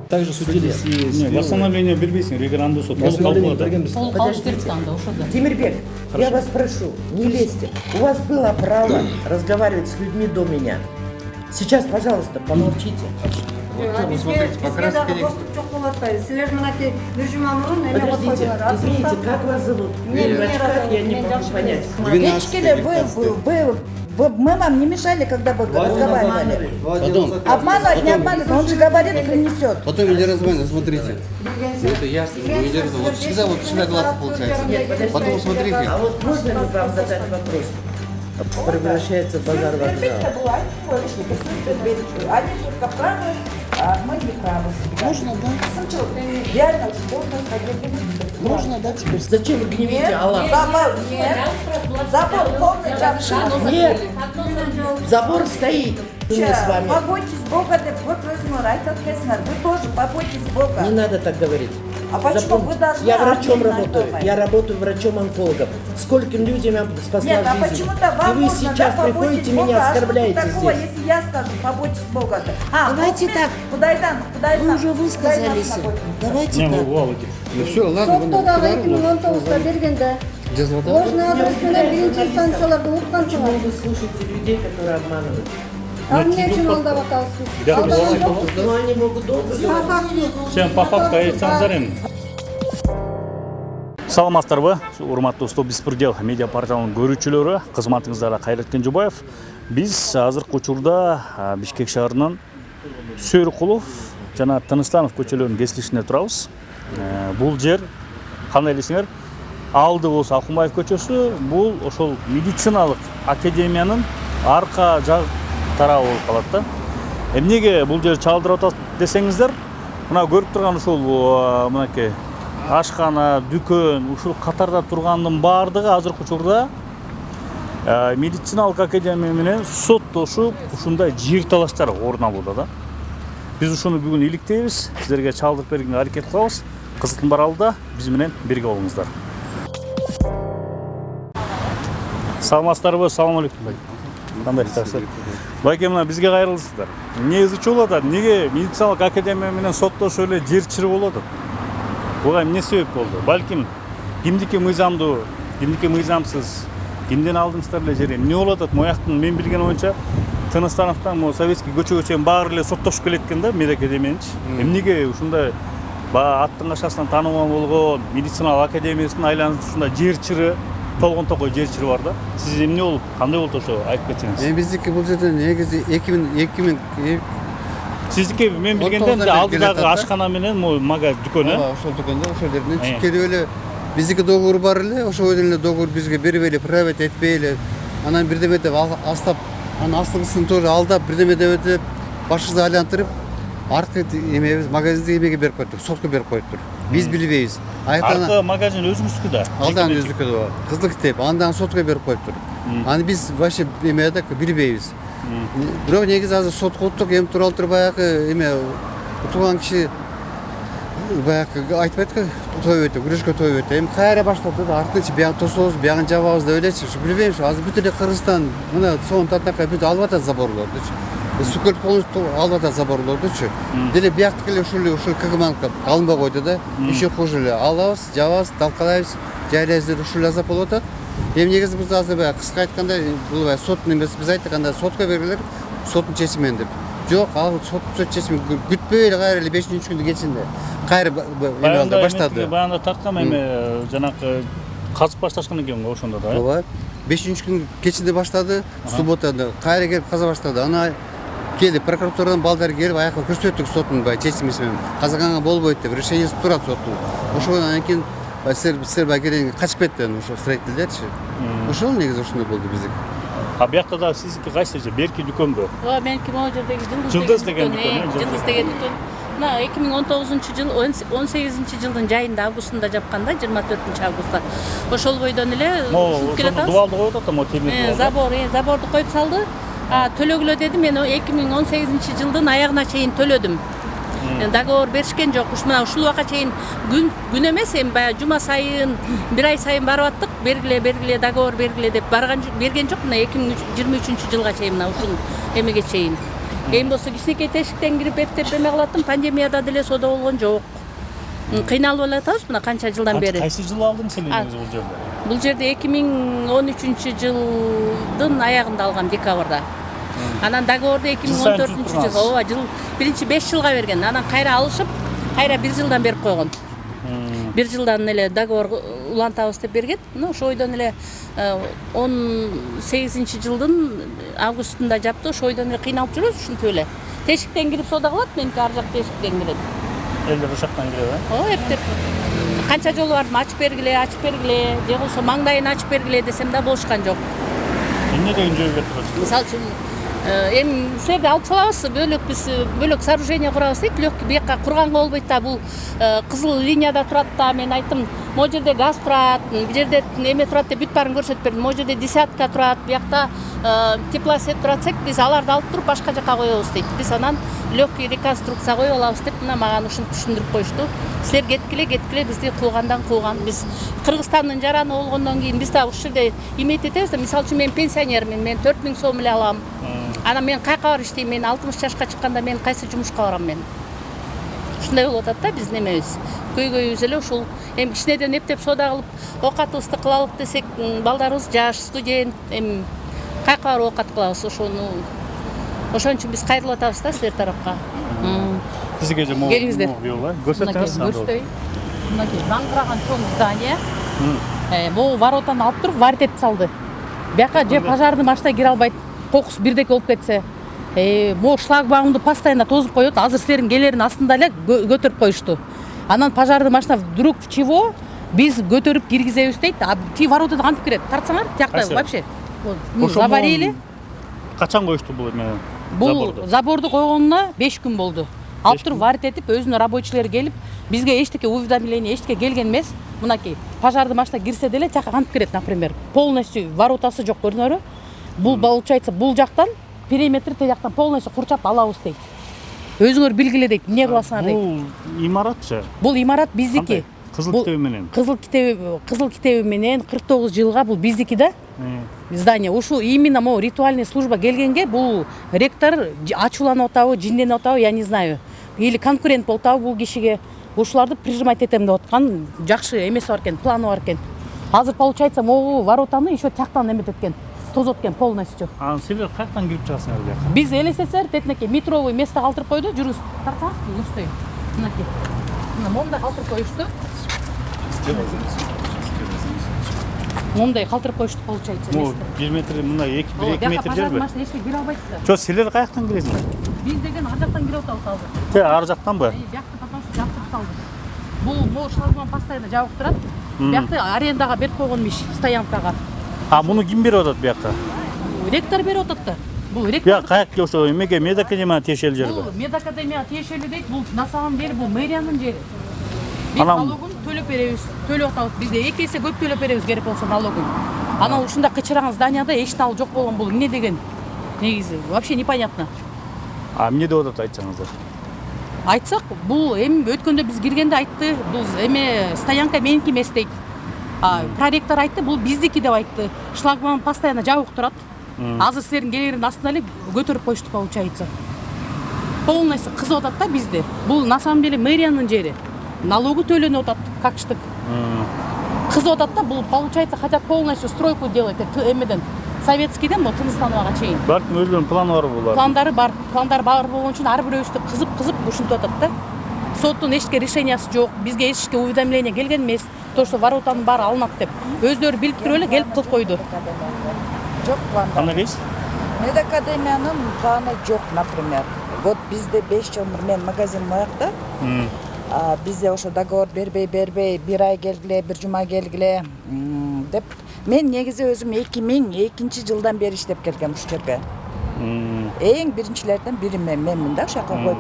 Также судились и... Восстановление бербейсин, референдум суд. Подождите. Тимирбек, я вас прошу, не лезьте. У вас было право разговаривать с людьми до меня. Сейчас, пожалуйста, помолчите. Подождите, извините, как вас зовут? Я не могу понять. Мы вам не мешали, когда вы разговаривали. Обманывать, не обманывать, он же говорит, принесет. Потом не разманывай, смотрите. Это ясно, не держу. Вот всегда гладко получается. Потом смотрите. А вот можно ли вам задать вопрос? Превращается в базар вокзал. Они только правы, а мы не правы. Можно, да? Реально, можно сходить. Можно, да, теперь? Зачем вы гневите Аллах? Забор полный jamshid. Нет, забор стоит. Мы с вами. Побойтесь Бога, вы тоже побойтесь Бога. Не надо так говорить. А почему вы должны? Я врачом отдельно работаю. говорить? Я работаю врачом-онкологом. Скольким людям я спасла Нет, а жизнь. почему-то вам И вы можно, сейчас да, побойтесь приходите Бога, меня а что оскорбляете тут такого, здесь. если я скажу, побойтесь Бога? Давайте так. Кудайдан. Вы уже высказались. Давайте так. Ну все, ладно, Соттогалы 2019 бергенде ложный адрес менен биринчи станцияларды уккансыңар. Почему вы слушаете людей, которые обманывают? А эмне үчүн алдап атабыз? Ну они могут долго говорить. Сен по факту айтсаңыздар эми. Саламатсыздарбы, урматтуу Стоп беспредел медиа порталынын көрүүчүлөрү, кызматыңыздарда Кайрат Кенжебаев. Биз азыркы учурда Бишкек шаарынын Сөрүкулов жана Тыныстанов көчөлөрүнүн кесилишинде турабыз. Бул жер кандай десеңер, алды болсо Акунбаев көчөсү, бул ошол медициналык академиянын арка жак тарабы болуп калат да. Эмнеге бул жер чалдырып атат десеңиздер, мына көрүп турган ушул мынакей ашкана, дүкөн, ушул катарда тургандын баардыгы азыркы учурда медициналык академия менен соттошуп, ушундай жер талаштар орун алууда да. Биз ушуну бүгүн иликтейбиз, сиздерге чалдырып бергенге аракет кылабыз. Кызыктын бар алда биз менен бирге болуңуздар. Саламатсыздарбы? Салам алейкум. Кандайсыздар? Байке, мына бизге кайрылдыңыздар. Эмне ызы болуп атат? Эмнеге медициналык академия менен соттошуп эле жер чырып болуп атат? Буга эмне себеп болду? Балким кимдики мыйзамдуу, кимдики мыйзамсыз, кимден алдыңыздар эле жер? Эмне болуп атат? Мояктын мен билген боюнча Тыныстановтан советский көчөгө чейин баары эле соттошуп келеткен да медакадемиянчы. Эмнеге ушундай аттын кашасынан таанымал болгон медициналык академиясынын айланып ушундай жер чыры, толгон токой жер чыры бар да. Сиз эмне болуп, кандай болду ошо айтып кетсеңиз? Биздики бул жерде негизи 2000 Сиздики мен билгенден алдыдагы ашкана менен магаз дүкөнү. Ошол дүкөндө ошол жерден чыгып келип эле биздики договор бар эле, ошол эле договор бизге бербей править этпей эле. Анан бирдеме деп астап, анан астыгысын тоже алдап, бирдеме деп башыбызды айлантырып, аркы эмебиз магазинди эмеге берип коюптур, сотко берип коюптур. Биз билбейбиз. Аркы магазин өзүңүздүкү да. Алдан өзүнүкү да. Кыздык деп, андан сотко берип коюптур. Аны биз вообще эмеде билбейбиз. Бирок негизи азыр сотко уттук, эми тууралуу баягы эме утулган киши баягы айтпайт-ка, той өтө, күрөшкө той өтө. Эми кайра баштады да, артынчы биян тособуз, биян жабабыз деп элечи. Билбейм, азыр бүт эле Кыргызстан мына соон татакка бүт алып атат заборлордучу. Сукөл полностью алып атат заборлордучу. Деле бияктык эле ушул КГМанка алынбай койду да. Еще хуже эле. Алабыз, жабабыз, талкалайбыз, жайлайбыз деп ушул азап болуп атат. Эми негизи биз азыр баягы кыска айтканда, бул соттун эмес, биз айтканда сотко бергилер, соттун чечимимен деп. Жок, ал сот чечими күтпөй эле кайра эле 5-күндүн кечинде кайра эме баштады. Баягында тарткан эме жанакы казып башташкан экен го ошондо да. Ооба. 5-күндүн кечинде баштады, субботада кайра келип каза баштады. Ана келип прокуратурадан балдар келип аяка көрсөттүк соттун баягы чечимисин. Казаганга болбойт деп решениеси турат соттун. Ошондон кийин сер багерен качып кетти ошо строительдерчи. Ошол негизи ошондой болду биздики. А биякта да сиздики кайсы же? Берки дүкөнбү? Ооба, меники могу жердеги Жылдыз деген дүкөн. Жылдыз деген дүкөн. Мына 2019-жыл 18-жылдын жайында августунда жапканда, 24-августта. Ошол бойдон эле ушуп келатабыз. Дубалды коюп атат, темир заборду коюп салды. Төлөгүлө деди, мен 2018-жылдын аягына чейин төлөдүм. Договор беришкен жок. Ушул убакка чейин күн эмес, эми баягы жума сайын, бир ай сайын барып аттык, бергиле, договор бергиле деп берген жок. Мына 2023-жылга чейин мына ушул эмеге чейин. Эми болсо кичинекей тешиктен кирип эптеп эме кылаттым, пандемияда деле соода болгон жок. Кыйналып элатабыз мына канча жылдан бери. Кайсы жылы алдыңыз эле негизи бул жерде? Бул жерде 2013-жылдын аягында алгам, декабрда. Анан договорду 2014-жыл, ооба, жыл биринчи 5 жылга берген. Анан кайра алышып, кайра 1 жылдан берип койгон. 1 жылдан эле договор улантабыз деп берген. Ошо ойдон эле 18-жылдын августунда жапты. Ошо ойдон эле кыйналып жүрөбүз ушинтип эле. Тешиктен кирип соода кылат, меники ар жак тешиктен кирет. Элдер ошактан кирет, Ооба, эптеп. Канча жолу бардым, ачып бергиле, же болсо маңдайын ачып бергиле десем да болушкан жок. Эмне деген жөө берип турат? Мисалы үчүн эми силерди алып салабыз, бөлөк сооружение курабыз дейт, легкий бияка курганга болбойт да, бул кызыл линияда турат да, мен айттым, могу жерде газ турат, бул жерде эме турат деп бүт баарын көрсөтүп бердим. Могу жерде десятка турат, биякта теплосет турат десек, биз аларды алып туруп башка жака коебуз дейт. Биз анан легкий реконструкция коюп алабыз деп мына мага ушинтип түшүндүрүп коюшту. Силер кеткиле, бизди куугандан кууган. Биз Кыргызстандын жараны болгондон кийин биз да ушул жерде иметь этебиз да. Мисалы үчүн мен пенсионермин, мен 4000 сом эле алам. Анан мен кайка бар иштейм, мен 60 жашка чыкканда мен кайсы жумушка барам мен. Ушундай болуп атат да биздин эмебиз. Көйгөйүбүз эле ушул. Эми кичинеден эптеп соода кылып, оокатыбызды кылалык десек, балдарыбыз жаш, студент, эми кайка барып оокат кылабыз. Ошон үчүн биз кайрылып атабыз да силер тарапка. Сизге же могу көрсөтөңүз. Көрсөтөй. Мынакей заңгыраган чоң здание. Могу воротаны алып туруп варитет салды. Бияка же пожарный машина кире албайт. Кокус бирдеке болуп кетсе. Могу шлагбаумду постоянно тозуп коет. Азыр силердин келерин астында эле көтөрүп коюшту. Анан пожарный машина вдруг чего биз көтөрүп киргизебиз дейт. А ти воротада кантип кирет? Тартсаңар, тиякта вообще. Заварили. Качан коюшту бул эме? Бул заборду койгонуна 5 күн болду. Алып туруп варит этип, өзүнүн рабочийлери келип, бизге эчтеке уведомление, эчтеке келген эмес. Мынакей, пожарный машина кирсе деле тияка кантип кирет, например, полностью воротасы жок, көрдүңөрбү? Бул получается, бул жактан периметр тияктан полностью курчап алабыз дейт. Өзүңөр билгиле дейт, эмне кыласыңар дейт. Бул имаратчы. Бул имарат биздики. Кызыл китеби менен. Кызыл китеби менен 49 жылга бул биздики да. Здание. Ушу именно могу ритуальная служба келгенге бул ректор ачууланып атабы, жинденип атабы, я не знаю. Или конкурент болуп атабы бул кишиге. Ушуларды прижимать этем деп аткан жакшы эмеси бар экен, планы бар экен. Азыр получается могу воротаны еще тияктан эметет экен, тозот экен полностью. Анан силер каяктан кирип чыгасыңар бияка? Биз элестетсеңер, тетинекей метровый место калтырып койду, жүрүңүз. Тартсаңыз, жүрсөй. Мынакей. Мына момундай калтырып коюшту. Момундай калтырып коюшту получается место. 1 метр, мына 2 метр жерби? Машина эчке кире албайсыздар. Жок, силер каяктан киресиңер? Биз деген ар жактан кирип атабыз азыр. Ар жактанбы? Биякты потому что жаптырып салды. Бул могу шлагбаум постоянно жабык турат. Биякты арендага берип койгон иш, стоянкага. А муну ким берип атат бияка? Ректор берип атат да. Бул ректор. Бияка каяк ошо эмеге медакадемияга тиешелүү жерби? Бул медакадемияга тиешелүү дейт. Бул на самом деле бул мэриянын жери. Биз Анан налогун төлөп беребиз. Төлөп атабыз. Бизде 2 эсе көп төлөп беребиз керек болсо налогун. Анан ушундай кычыраган зданияда эч налог жок болгон бул эмне деген? Негизи вообще непонятно. А эмне деп атат айтсаңыздар? Айтсак, бул эми өткөндө биз киргенде айтты, бул эме стоянка меники эмес дейт. Проректор айтты, бул биздики деп айтты. Шлагбаум постоянно жабык турат. Азыр силердин келерин астына эле көтөрүп коюшту получается. Полностью кызып атат да бизди. Бул на самом деле мэриянын жери. Налогу төлөнүп атат, как штык. Кызып атат да, бул получается хотят полностью стройку делать эмеден. Советскийден мо Тыныстаныбага чейин. Балким өзүнүн планы бар булар. Пландары бар болгон үчүн ар бирөөбүздү кызып ушинтип атат да. Соттун эчке решениясы жок, бизге эчке уведомление келген эмес. То, что воротанын баары алынат деп. Өздөрү билип туруп эле келип кылып койду. Жок план. Кандай дейсиз? Медакадемиянын планы жок, например. Вот бизде 5 жыл мен магазин моякта. Бизде ошо договор бербей, 1 ай келгиле, 1 жума келгиле деп. Мен негизи өзүм 2002 жылдан бери иштеп келгем ушул жерге. Эң биринчилерден бири менмин да ошол жака коюп.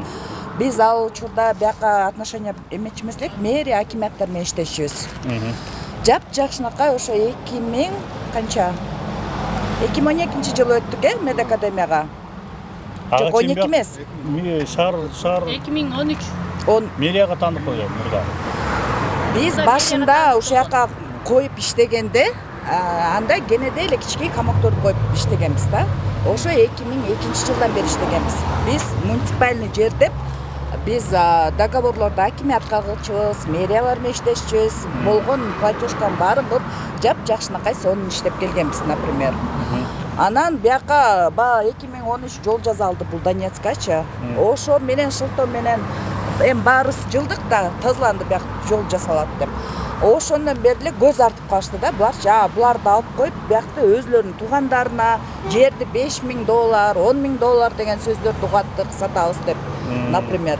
Биз ал учурда бияка отношения эмечи эмес элек, мэрия, акиматтар менен иштешибиз. Жакшынакай ошо 2000 канча? 2012-жылы өттүк медакадемияга. Жок, 12 эмес. Шаар 2013. Мэрияга тандык коюп мурда. Биз башында ошол жака коюп иштегенде, анда кенеде эле кичкей камактарды коюп иштегенбиз да. ошо 2002 бери иштегенбиз. Биз муниципальный жер деп биз договорлорду акимият кагылчубуз, мэриялар менен иштешчүбүз, болгон платеждардын баарын кылып жапжакшынакай сонун иштеп келгенбиз, например. Анан бияка баягы 2013 жол жасалды бул Донецкачы. Ошо менен шылтоо менен эми баарыбыз жылдык да тазаланды бияк жол жасалат деп. Ошондон бери эле көз артып калышты да, булар буларды алып коюп, биякта өзлөрүнүн туугандарына жерди $5,000, $10,000 деген сөздөрдү угаттык, сатабыз деп, например.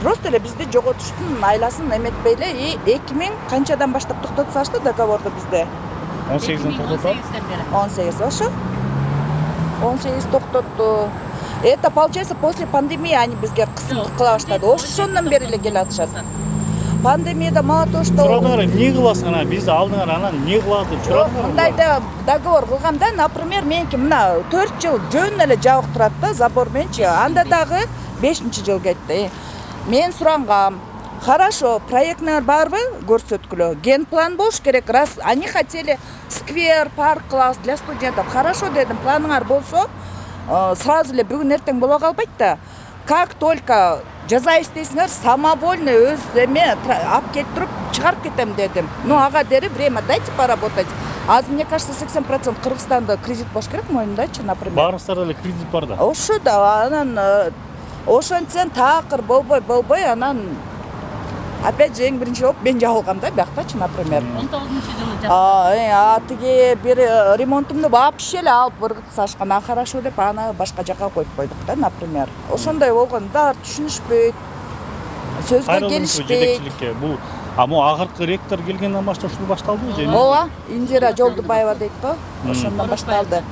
Просто эле бизди жоготуштун айласын эметпей эле 2000 канчадан баштап токтотуп салышты договорду бизде. 18-ден токтотуп. 18 ошо. 18 токтотту. Это получается после пандемии они бизге кысым кыла баштады. Ошондон бери эле келе атышат. Пандемияда мало то, что Сурадыңар, эмне кыласың анан? Бизди алдыңар, анан эмне кыласың? Сурадыңар. мындайда договор кылганда, например, меники мына 4 жыл жөн эле жабык турат да, забор менчи. Анда дагы 5-жыл кетти. Мен сурангам, хорошо, проектнер барбы көрсөткүлө? Генплан болуш керек. Раз они хотели сквер, парк класс для студентов. Хорошо дедим, планыңар болсо, сразу эле бүгүн эртең боло калбайт да. Как только жаза истейсиңер, самовольно өз эме алып келип туруп чыгарып кетем дедим. Ну, ага дери, время дайте поработать. Аз, мне кажется, 80% Кыргызстанда кредит болуш керек, моюндачы, например. Барыңыздарда эле кредит бар да. Ошо да, анан ошентсен такыр болбой, анан опять же эң биринчи болуп мен жабылгам да, бияктачы, например. 19-жылы Тиги бир ремонтумду вообще эле алып ыргытып салышкан. Хорошо деп аны башка жака коюп койдук да, например. Ошондой болгон да, түшүнүшпөйт. Сөзгө келишпейт. Жетекчиликке бул могу акыркы ректор келгенден баштап ушул башталдыбы же? Ооба, Индира Жолдубаева дейт го. Ошондон башталды.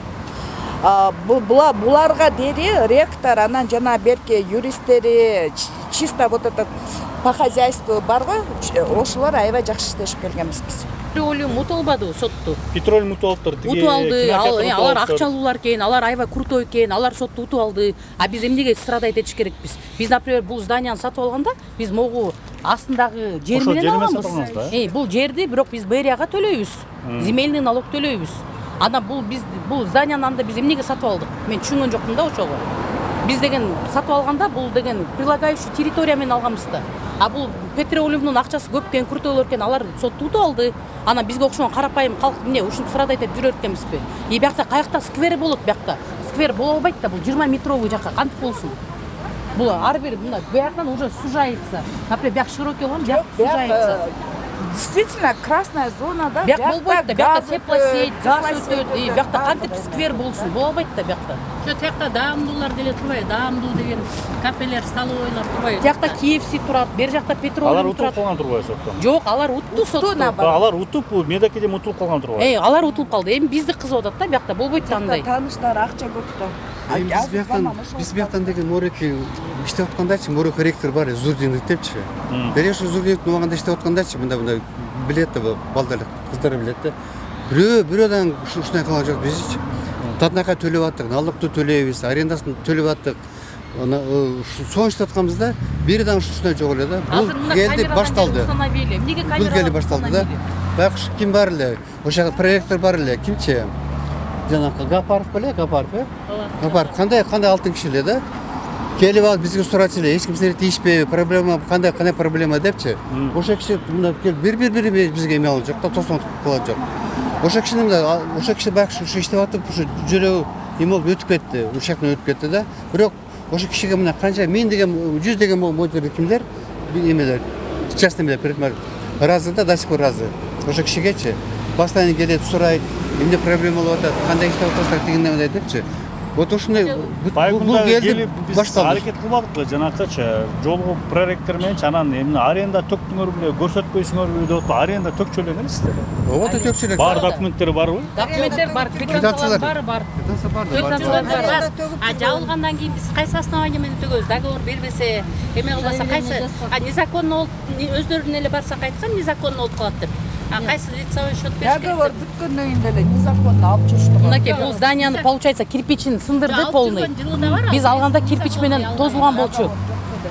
Буларга дери ректор, анан жана берки юристтери, чисто вот этот по хозяйству бар го, ошолор аябай жакшы иштешип келгенбиз биз. Петролиум утуп албады сотту. Петролиум утуп алыптыр. Утуп алды. Алар акчалуулар экен, алар аябай крутой экен, алар сотту утуп алды. А биз эмнеге страдать этиш керекпиз? Биз, например, бул зданияны сатып алганда, биз могу астындагы жер менен алганбыз. Бул жерди бирок биз мэрияга төлөйбүз. Земельный налог төлөйбүз. Анан бул зданияны анда биз эмнеге сатып алдык? Мен түшүнгөн жокмун да ошого. Биз деген сатып алганда бул деген прилагающий территория менен алганбыз да. А бул Петролиумдун акчасы көп экен, крутойлор экен, алар сотту утуп алды. Анан бизге окшогон карапайым калк эмне ушинтип страдать этип жүрөр экенбизби? Биякта каякта сквер болот, биякта. Сквер боло албайт да, бул 20 метровый жака кантип болсун? Бул ар бир мына бияктан уже сужается. Например, бияк широкий болгон, бияк сужается. Действительно, красная зона, да? Бияк болбойт да, биякта теплосеть, газ өтөт, биякта кантип сквер болсун? Боло албайт да биякта. Ошо тиякта даамдуулар деле турбайбы? Даамдуу деген кафелер, столовойлор турбайбы? Тиякта KFC турат, бери жакта Петролиум турат. Алар утуп калган турбайбы соттон? Жок, алар утту сотту. Алар утуп, бул медеке дем утуп калган турбайбы? Алар утулуп калды. Эми бизди кызып атат да, биякта болбойт да андай. Тааныштар акча көп да. Биз бияктан деген мореки иштеп аткандачы, морек ректор бар, Зурдинов депчи. Дәл ошо Зурдиновдун убагында иштеп аткандачы, мында билет да балдар, кыздар билет да. Бирөөдөн ушундай кылган жок бизчи. Татнакай төлөп аттык, налогду төлөйбүз, арендасын төлөп аттык. Соң иштеп атканбыз да, бирден ушундай жок эле да. Бул келди башталды. Бул келди башталды да. Баягы ким бар эле? Ошо проектор бар эле, кимчи? Жанакы Гапаров беле, Гапаров. Гапаров кандай алтын киши эле да. Келип алып бизге сурат эле, эч ким сени тийишпейби, проблема кандай проблема депчи. Ошо киши мында келип бир бизге эме алып жок да, тосон кылат жок. Ошо киши баягы ушу иштеп атып, ушу жүрөгү эме болуп өтүп кетти, ушактан өтүп кетти да. Бирок ошо кишиге мына канча 1000 деген, 100 деген мөлдөрдө кимдер эмелер, частный эмелер предмет разы да, до сих пор разы. Ошо кишигечи постоянно келет, сурайт, эмне проблема болуп атат, кандай иштеп атасыздар дегендей депчи. Вот ушундай бул келди башталды. Аракет кылбадык жанакычы, жолго проректор менен анан эмне аренда төктүңөр беле, көрсөтпөйсүңөр беле деп аренда төкчү эле сиздер. Ооба төкчү эле. Бар документтер барбы? Документтер бар, квитанциялар бар. Квитанциялар бар. Жабылгандан кийин биз кайсы основание менен төгөбүз? Договор бербесе, эме кылбаса кайсы? Незаконно болуп, өздөрүнүн эле барсак айткан, незаконно болуп калат деп. Кайсы лицевой счет бериш керек? Договор бүткөндөн кийин деле незаконно алып жүрүштү. Мынакей бул зданияны получается кирпичин сындырды полный. Биз алганда кирпич менен тозулган болчу.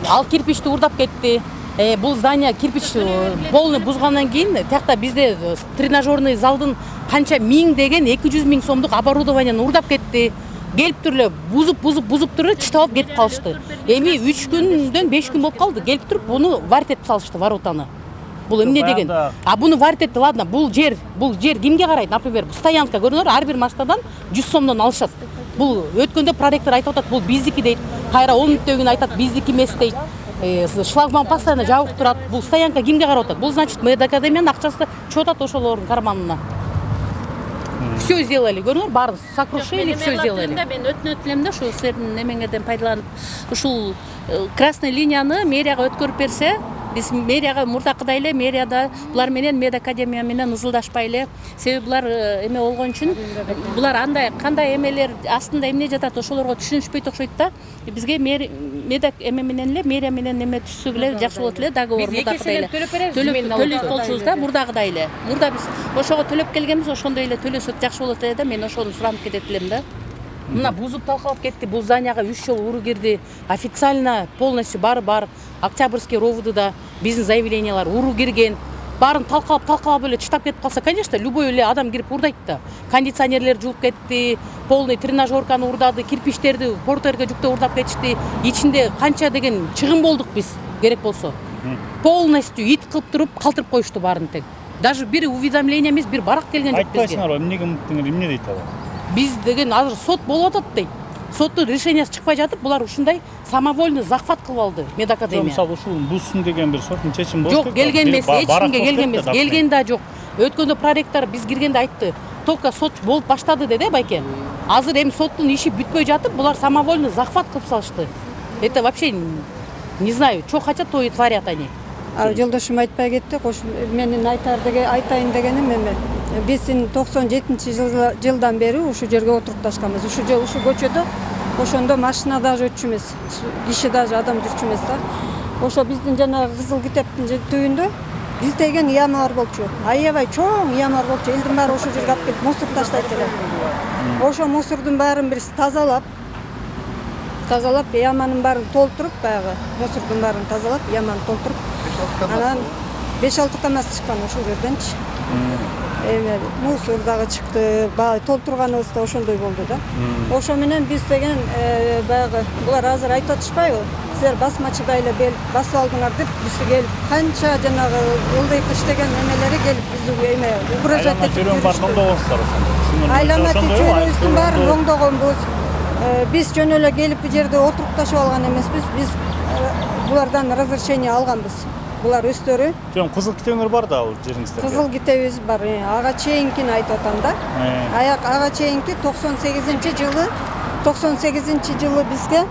Ал кирпичти урдап кетти. Бул здание кирпич полный бузгандан кийин тиякта бизде тренажерный залдын канча 1000 деген 200 000 сомдук оборудованияны урдап кетти. келип туруп эле бузуп туруп эле чытап алып кетип калышты. Эми 3 күндөн 5 күн болуп калды. Келип туруп буну варит этип салышты, воротаны. Бул эмне деген? А буну варит этти, ладно, бул жер кимге карайт? Например, стоянка көрүңөр, ар бир машинадан 100 сомдон алышат. Бул өткөндө проректор айтып атат, бул биздики дейт. Кайра 10 мүнөттөн кийин айтат, биздики эмес дейт. Шлагбаум постоянно жабык турат. Бул стоянка кимге карап атат? Бул значит, медакадемиянын акчасы чөп атат ошолордун карманына. Все сделали, көрүңөр, баары сокрушили, все сделали. Мен өтүнөт элем да, ушу силердин немеңерден пайдаланып, ушул красный линияны мэрияга өткөрүп берсе, биз мэрияга мурдакыдай эле мэрияда булар менен медакадемия менен ызылдашпай эле, себеби булар эме болгон үчүн булар андай кандай эмелер астында эмне жатат ошолорго түшүнүшпөйт окшойт да. Бизге медак эме менен эле мэрия менен эме түшсөк эле жакшы болот эле, договор мурдакыдай эле төлөп болчубуз да, мурдагыдай эле. Мурда биз ошого төлөп келгенбиз, ошондой эле төлөсөк жакшы болот эле да, мен ошону суранып кетет элем да. Мына бузуп талкалап кетти, бул зданияга 3 жолу уруу кирди. Официально полностью баары бар. Октябрьский ровдуда биздин заявлениялар уруу кирген. Баарын талкалап эле чытап кетип калса, конечно, любой эле адам кирип урдайт да. Кондиционерлер жууп кетти, полный тренажерканы урдады, кирпичтерди портерге жүктөп урдап кетишти. Ичинде канча деген чыгым болдук биз, керек болсо. Полностью ит кылып туруп калтырып коюшту баарын тең. Даже бир уведомление эмес, бир барак келген жок бизге. Айтпайсыңарбы, эмнеге умуттуңар, эмне дейт алар? Биз деген азыр сот болуп атат дейт. Соттун решениясы чыкпай жатып, булар ушундай самовольный захват кылып алды медакадемия. Мисалы ушул бузсун деген бир соттун чечими болуп жок, келген эмес, эч кимге келген эмес. Келген да жок. Өткөндө проректор биз киргенде айтты, только сот болуп баштады деди байке. Азыр эми соттун иши бүтпөй жатып, булар самовольный захват кылып салышты. Это вообще не знаю, что хотят, то и творят они. Жолдошум айтпай кетти, менин айтайын дегеним эме. Биз 97-жылдан бери ушу жерге отурупташканбыз. Ушу көчөдө ошондо машина даже өтчү эмес, киши даже адам жүрчү эмес да. Ошо биздин жанагы кызыл китептин түбүндө илтеген ямалар болчу. Аябай чоң ямалар болчу. Элдин баары ошол жерге алып келип мусор таштайт эле. Ошо мусордун баарын биз тазалап, яманын баарын толтуруп, баягы мусордун баарын тазалап, яманы толтуруп, анан 5-6 КАМАЗ чыккан ошол жерденчи. Мусор дагы чыкты, толтурганыбыз да ошондой болду да. Ошо менен биз деген баягы булар азыр айтып атышпайбы? Силер басмачыдай эле басып алдыңар деп бизге келип канча жанагы ылдыйкы иштеген эмелери келип бизди эме угрожать этип оңдогонсуздар ошондо. Айлана чөйрөбүздүн баарын оңдогонбуз. Биз жөн эле келип бу жерде отурупташып алган эмеспиз. Биз булардан разрешение алганбыз. Булар өздөрү. Жөн кызыл китебиңер бар да ал жериңиздерде. Кызыл китебибиз бар. Ага чейинкини айтып атам да. Ага чейинки 98-жылы бизге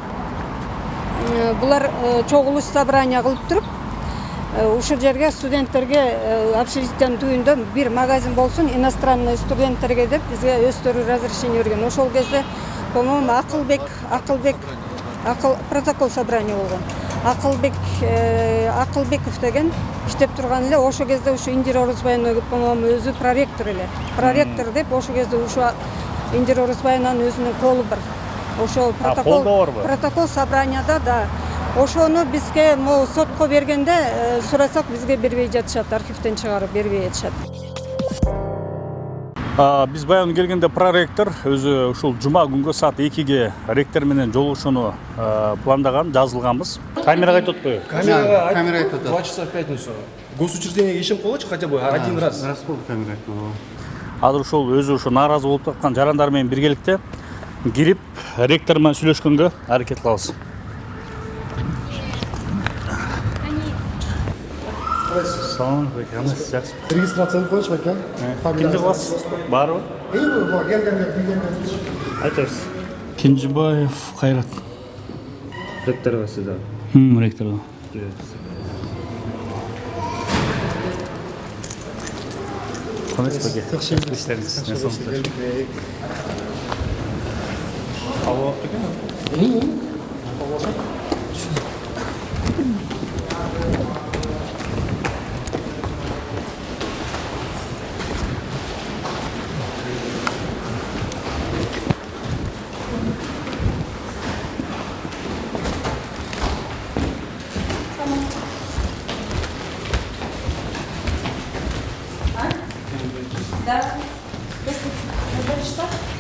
булар чогулуш собрание кылып туруп, ушул жерге студенттерге общежитиянын түбүндө бир магазин болсун, иностранный студенттерге деп бизге өздөрү разрешение берген. Ошол кезде, по-моему, протокол собрание болгон. Акылбеков деген иштеп турган эле, ошол кезде ушу Индира Орозбаевна, по-моему, өзү проректор эле. Проректор деп ошол кезде ушу Индира Орозбаевнанын өзүнүн колу бар. Ошол протокол собранияда да. Ошону бизге сотко бергенде сурасак бизге бербей жатышат, архивден чыгарып бербей жатышат. Биз баягы келгенде проректор өзү ушул жума күнгө саат 2-ге ректор менен жолугушууну пландаган, жазылганбыз. Камерага айтып атпайбы? Камера айтып 2 часа в пятницу. Госучреждениеге ишим кылгычы хотя бы один раз. Раз болду камера айтып. Азыр ушул өзү ушу нааразы болуп аткан жарандар менен биргеликте кирип ректор менен сүйлөшкөнгө аракет кылабыз. Салам алейкум. Регистрацияны коюш бака. Кимди кыласыз? Барбы? Айтыңыз. Кенжебаев Кайрат. Ректор сизда. Ректор. Кандайсыз бака? Жакшы иштериңиз. Алып экен?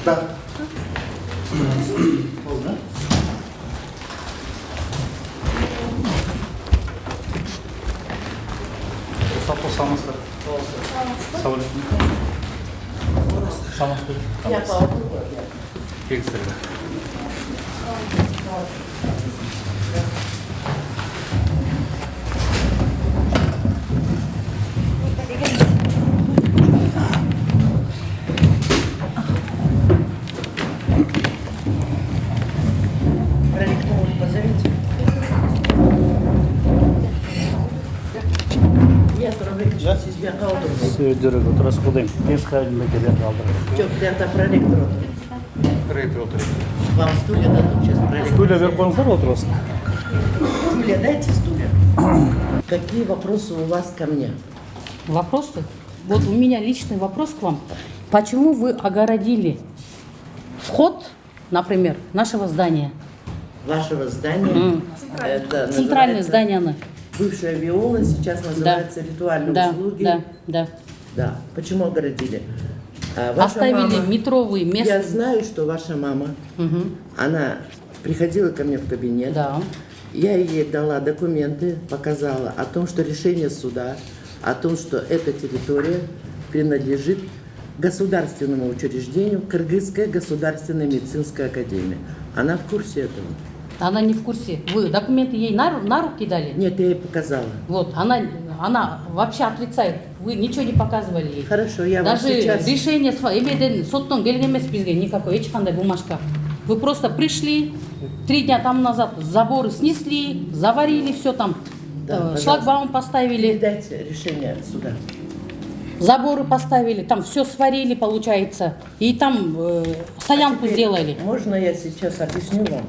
Да. Саламатсыздар. Сау болесиңер. Саламатсыздар. Я по autoru. Келіңіздер. Проректора позовите. Я сразу siz bir kaldım. Сөздері отырасыз құдайым. Тез қайын бекелер қалдырып. Жоқ, это проректор. Рейпер отырайын. Вам стулья дадут сейчас проректор. Стулья беріп қойыңыздар отырасың. Стулья, дайте стулья. Какие вопросы у вас ко мне? Вопросы? Вот у меня личный вопрос к вам. Почему вы огородили вход, например, нашего здания? Вашего здания. Это Центральное называется здание. Бывшая Виола, сейчас называется ритуальные Да, услуги. да. Да. Почему огородили? Ваша Оставили мама- метровые места. Я знаю, что ваша мама, она приходила ко мне в кабинет. Да. Я ей дала документы, показала о том, что решение суда, о том, что эта территория принадлежит государственному учреждению Кыргызская государственная медицинская академия. Она в курсе этого? Она не в курсе. Вы документы ей на руки дали? Нет, я ей показала. Вот, она вообще отрицает. Вы ничего не показывали ей. Хорошо, я вам Даже сейчас... решение эмеден соттон келген эмес бизге никакой эчкандай бумажка. Вы просто пришли, 3 дня тому назад заборы снесли, заварили все там, Да, шлагбаум поставили, Передайте решение суда. заборы поставили, там все сварили, получается, и там стоянку Теперь сделали. Можно я сейчас объясню вам?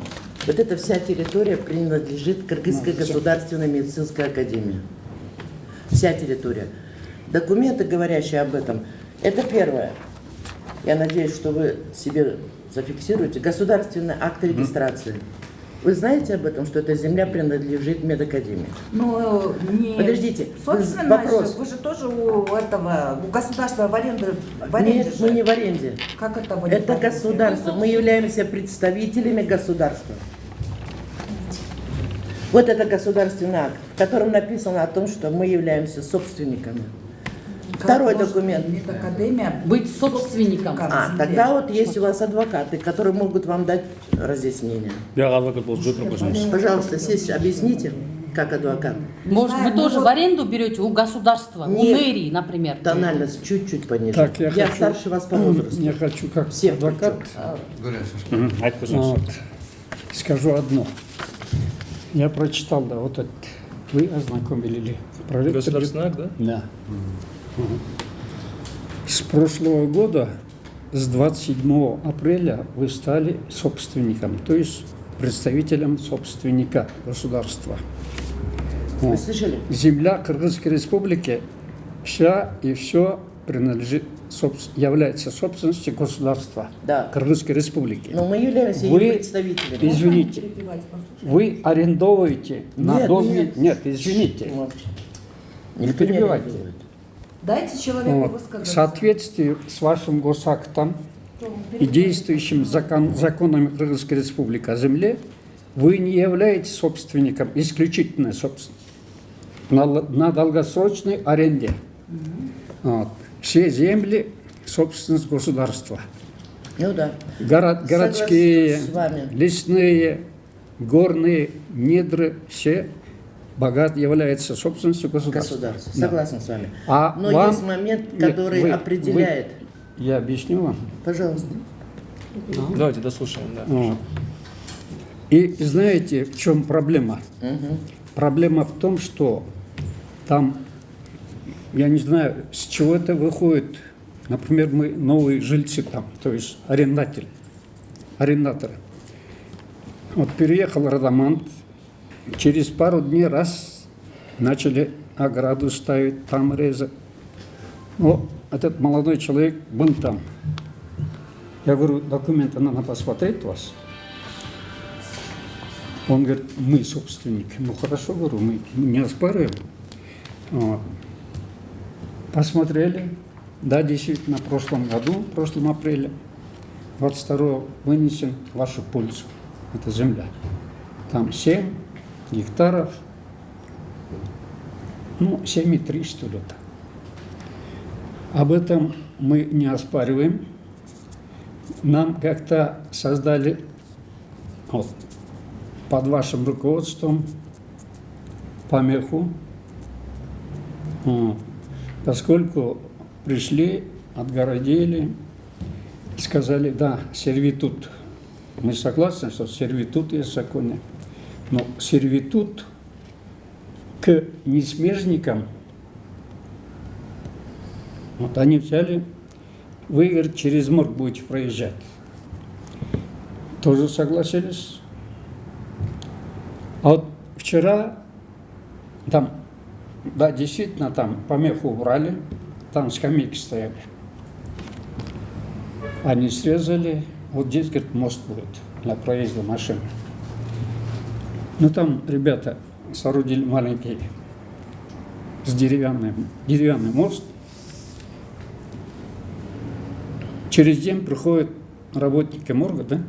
Вот эта вся территория принадлежит Кыргызской государственной медицинской академии. Вся территория. Документы, говорящие об этом, это первое. Я надеюсь, что вы себе зафиксируете. Государственный акт регистрации. Вы знаете об этом, что эта земля принадлежит медакадемии? Ну, не Подождите, собственно, вопрос. вы же тоже у государства в аренде Нет, же. мы не в аренде. Как это вы не Это в аренде? государство. Мы являемся представителями государства. Вот это государственный акт, в котором написано о том, что мы являемся собственниками. Как Второй может документ. медакадемия Быть собственником. Тогда вот есть у вас адвокаты, которые могут вам дать разъяснение. Я адвокат болып жүріп қойсаңыз. Пожалуйста, сесть, объясните, как адвокат. Может, вы тоже в аренду берете у государства, у Нет. мэрии, например? Тональность чуть-чуть пониже. Так, я хочу- старше вас по возрасту. Я хочу, как Всех адвокат, Айтып қойсаңыз. вот, скажу одно. Я прочитал, да, вот этот, вы ознакомили проректор. Государственный акт, да? Да. С прошлого года, с 27 апреля, вы стали собственником, то есть представителем собственника государства. Вы Вот. слышали? Земля Кыргызской республики вся и все принадлежит, является собственностью государства Да. Кыргызской республики. Но мы являемся Вы- ее представителями. Извините, вы арендовываете на Нет, доме... нет. Нет, извините, Молчите. не Никто не перебивайте. арендует. Дайте человеку Вот. В высказаться. соответствии с вашим госактом и действующим законами Кыргызской республики о земле, вы не являетесь собственником, исключительной собственностью, на долгосрочной аренде. Вот. Все земли – собственность государства. Ну да. Городские, Согласен с вами. лесные, горные, недры – все являются собственностью государства. Государство. Да. Согласен с вами. А Но вам- есть момент, Нет, который определяет. Я объясню вам. Пожалуйста. Давайте дослушаем, да. Вот. И знаете, в чем проблема? Проблема в том, что там, я не знаю, с чего это выходит. Например, мы новые жильцы там, то есть арендаторы. Вот переехал Радамант, через пару дней раз начали ограду ставить, там резать. Ну, этот молодой человек был там. Я говорю, документы надо посмотреть у вас. Он говорит, мы собственники. Ну хорошо, говорю, мы не оспариваем. Вот. Посмотрели. Да, действительно, в прошлом году, в прошлом апреле, 22-го вынесен в вашу пользу. Это земля. Там 7 гектаров, ну, 7,3 что ли. Об этом мы не оспариваем. Нам как-то создали вот, под вашим руководством помеху, поскольку пришли, отгородили, сказали, да, сервитут. Мы согласны, что сервитут есть в законе, но сервитут к несмежникам, вот они взяли, вы, говорит, через морг будете проезжать. Тоже согласились. А вот вчера там, да, действительно, там помеху убрали, там скамейки стояли. Они срезали, вот здесь, говорит, мост будет для проезда машин. Ну там ребята соорудили маленький с деревянный мост. Через день приходят работники морга, да?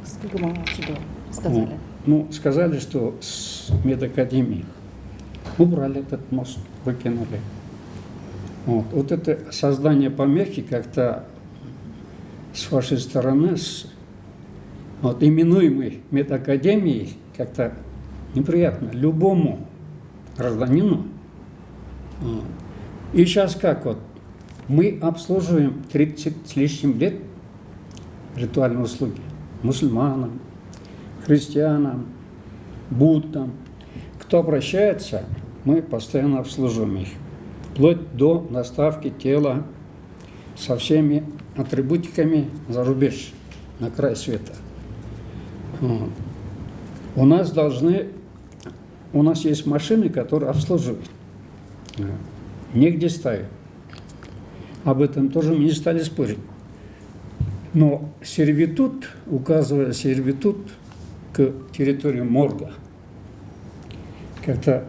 Сколько мы отсюда сказали? Ну, сказали, что с медакадемии убрали этот мост, выкинули. Вот это создание помехи как-то с вашей стороны, вот, именуемой медакадемией, как-то неприятно любому гражданину. И сейчас как вот, мы обслуживаем 30 с лишним лет ритуальные услуги мусульманам, христианам, буддам. Кто обращается, мы постоянно обслуживаем их. Вплоть до доставки тела со всеми атрибутиками за рубеж, на край света. У нас есть машины, которые обслуживают. Негде ставить. Об этом тоже мы не стали спорить. Но сервитут, указывая сервитут к территории морга, как-то...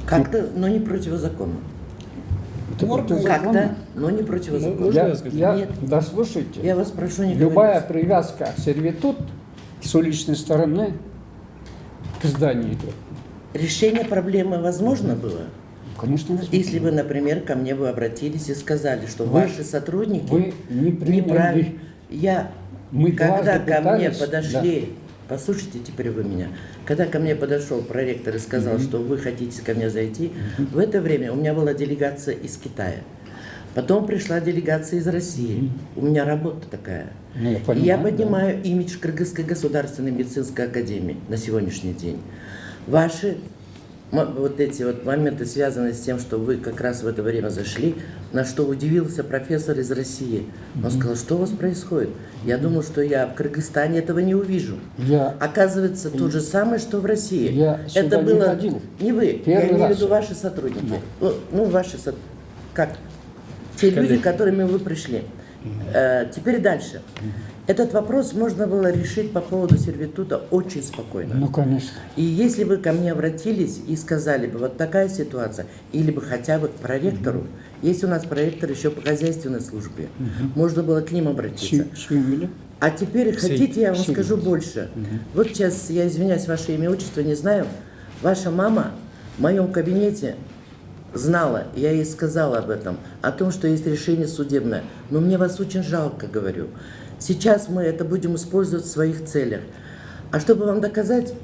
Как-то, но не противозаконно. Как-то, но не противозаконно. Нет. Да, слушайте. Я вас прошу не любая говорить. привязка сервитут с уличной стороны к зданию идет. Решение проблемы возможно было? Конечно, возможно. Если бы, например, ко мне вы обратились и сказали, что ваши сотрудники вы не приняли. неправильно. Когда ко мне подошли, послушайте теперь вы меня, когда ко мне подошел проректор и сказал, что вы хотите ко мне зайти, в это время у меня была делегация из Китая. Потом пришла делегация из России. У меня работа такая. И я поднимаю имидж Кыргызской государственной медицинской академии на сегодняшний день. Ваши вот эти вот моменты связаны с тем, что вы как раз в это время зашли, на что удивился профессор из России. Он сказал, что у вас происходит? Я думал, что я в Кыргызстане этого не увижу. Оказывается, то же самое, что в России. Это было не вы, я имею в виду ваши сотрудники. Ну, ваши как те люди, к которыми вы пришли. Теперь дальше. Этот вопрос можно было решить по поводу сервитута очень спокойно. Ну, конечно. И если бы ко мне обратились и сказали бы, вот такая ситуация, или бы хотя бы к проректору, есть у нас проректор еще по хозяйственной службе, можно было к ним обратиться. А теперь хотите, я вам скажу больше. Вот сейчас, я извиняюсь, ваше имя, отчество не знаю. Ваша мама в моем кабинете знала, я ей сказала об этом, о том, что есть решение судебное. Но мне вас очень жалко, говорю. Сейчас мы это будем использовать в своих целях. А чтобы вам доказать,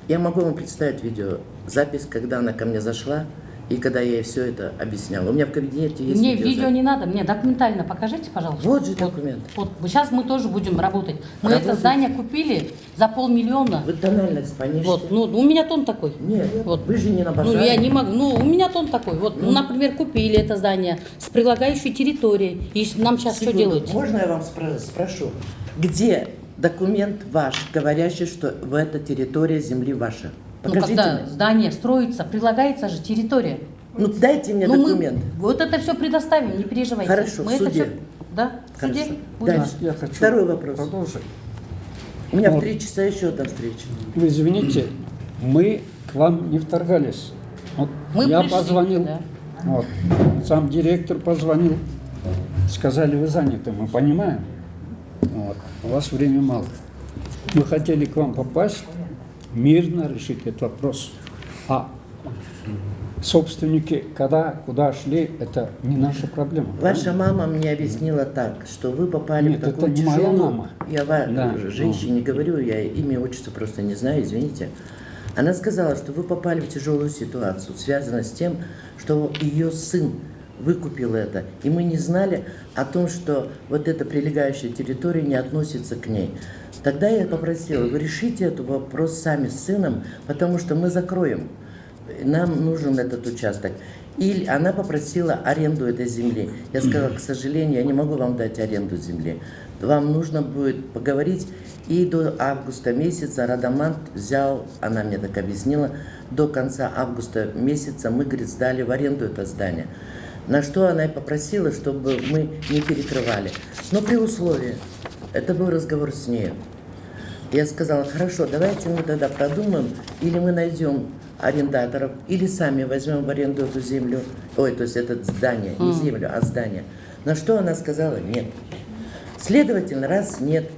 я могу вам представить видеозапись, когда она ко мне зашла, и когда я ей все это объясняла. У меня в кабинете есть Мне видео не надо, мне документально покажите, пожалуйста. Вот же документ. Вот сейчас мы тоже будем работать. Мы это здание купили за 500 000. Вы тональность понижите. Вот, ну у меня тон такой. Нет, вот. Вы же не на базаре. Ну я не могу, у меня тон такой. Вот, например, купили это здание с прилагающей территорией. И нам сейчас что делать? Можно я вам спрошу, где документ ваш, говорящий, что эта территория земли ваша? Покажите когда мне. здание строится, прилагается же территория. Ну дайте мне документ. Мы вот это все предоставим, не переживайте. Хорошо, мы в суде. Это все, да, в суде будем. Дальше. Я хочу Второй вопрос. продолжить. У меня в 3 часа еще одна встреча. Вы извините, мы к вам не вторгались. Вот Мы я пришли, позвонил, да. вот, сам директор позвонил, сказали, вы заняты, мы понимаем, вот, у вас времени мало. Мы хотели к вам попасть, мирно решить этот вопрос. А Собственники, когда, куда шли, это не наша проблема. Ваша мама мне объяснила так, что вы попали Нет, в такую это не моя тяжелую... мама. Я женщине говорю, я имя, отчество просто не знаю, извините. Она сказала, что вы попали в тяжелую ситуацию, связанную с тем, что ее сын выкупил это, и мы не знали о том, что вот эта прилегающая территория не относится к ней. Тогда я попросила, вы решите этот вопрос сами с сыном, потому что мы закроем. Нам нужен этот участок. И она попросила аренду этой земли. Я сказала, к сожалению, я не могу вам дать аренду земли. Вам нужно будет поговорить. И до августа месяца Радамант взял, она мне так объяснила, до конца августа месяца мы, говорит, сдали в аренду это здание. На что она и попросила, чтобы мы не перекрывали. Но при условии, это был разговор с ней. Я сказала, хорошо, давайте мы тогда продумаем, или мы найдем арендаторов, или сами возьмем в аренду эту землю, то есть это здание, не землю, а здание. На что она сказала, нет. Следовательно, раз нет,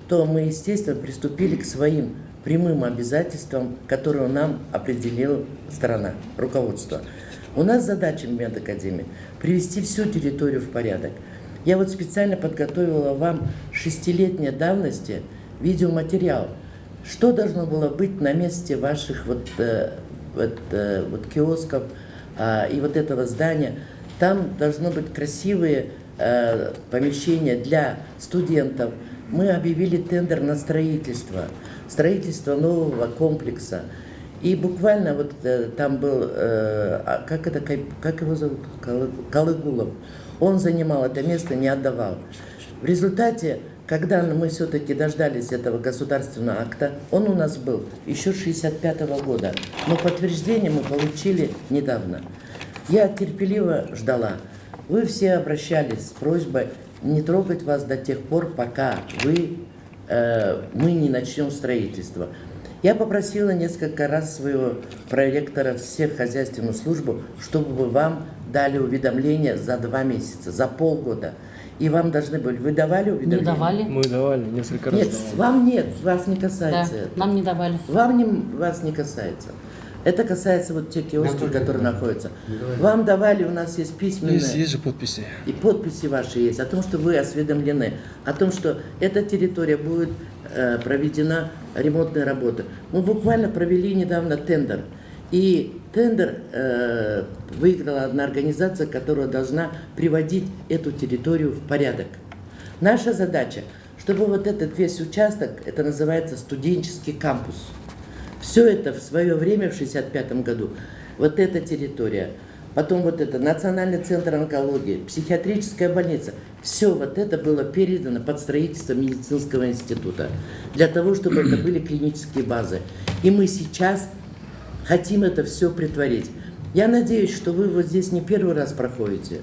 то мы, естественно, приступили к своим прямым обязательствам, которые нам определила сторона, руководство. У нас задача медакадемии привести всю территорию в порядок. Я вот специально подготовила вам 6-летней давности видеоматериал, что должно было быть на месте ваших вот киосков и вот этого здания. Там должно быть красивые помещения для студентов. Мы объявили тендер на строительство нового комплекса. И буквально вот там был, как его зовут, Калыгулов. Он занимал это место, не отдавал. В результате, когда мы все-таки дождались этого государственного акта, он у нас был еще 1965 года, но подтверждение мы получили недавно. Я терпеливо ждала. Вы все обращались с просьбой не трогать вас до тех пор, пока мы не начнем строительство. Я попросила несколько раз своего проректора всех хозяйственную службу, чтобы вам дали уведомление за 2 месяца, за полгода. И вам должны были... Вы давали уведомление? Не давали. Мы давали несколько раз. Нет, вам нет, вас не касается Да, это. нам не давали. Вас не касается. Это касается вот тех киосков, которые находятся. Вам давали, у нас есть письменные... Есть же подписи. И подписи ваши есть о том, что вы осведомлены, о том, что эта территория будет проведена ремонтные работы. Мы буквально провели недавно тендер. И тендер выиграла одна организация, которая должна приводить эту территорию в порядок. Наша задача, чтобы вот этот весь участок, это называется студенческий кампус. Все это в свое время, в 1965 году, вот эта территория, потом вот это Национальный центр онкологии, психиатрическая больница, все вот это было передано под строительство медицинского института, для того, чтобы это были клинические базы. И мы сейчас хотим это все притворить. Я надеюсь, что вы вот здесь не первый раз проходите.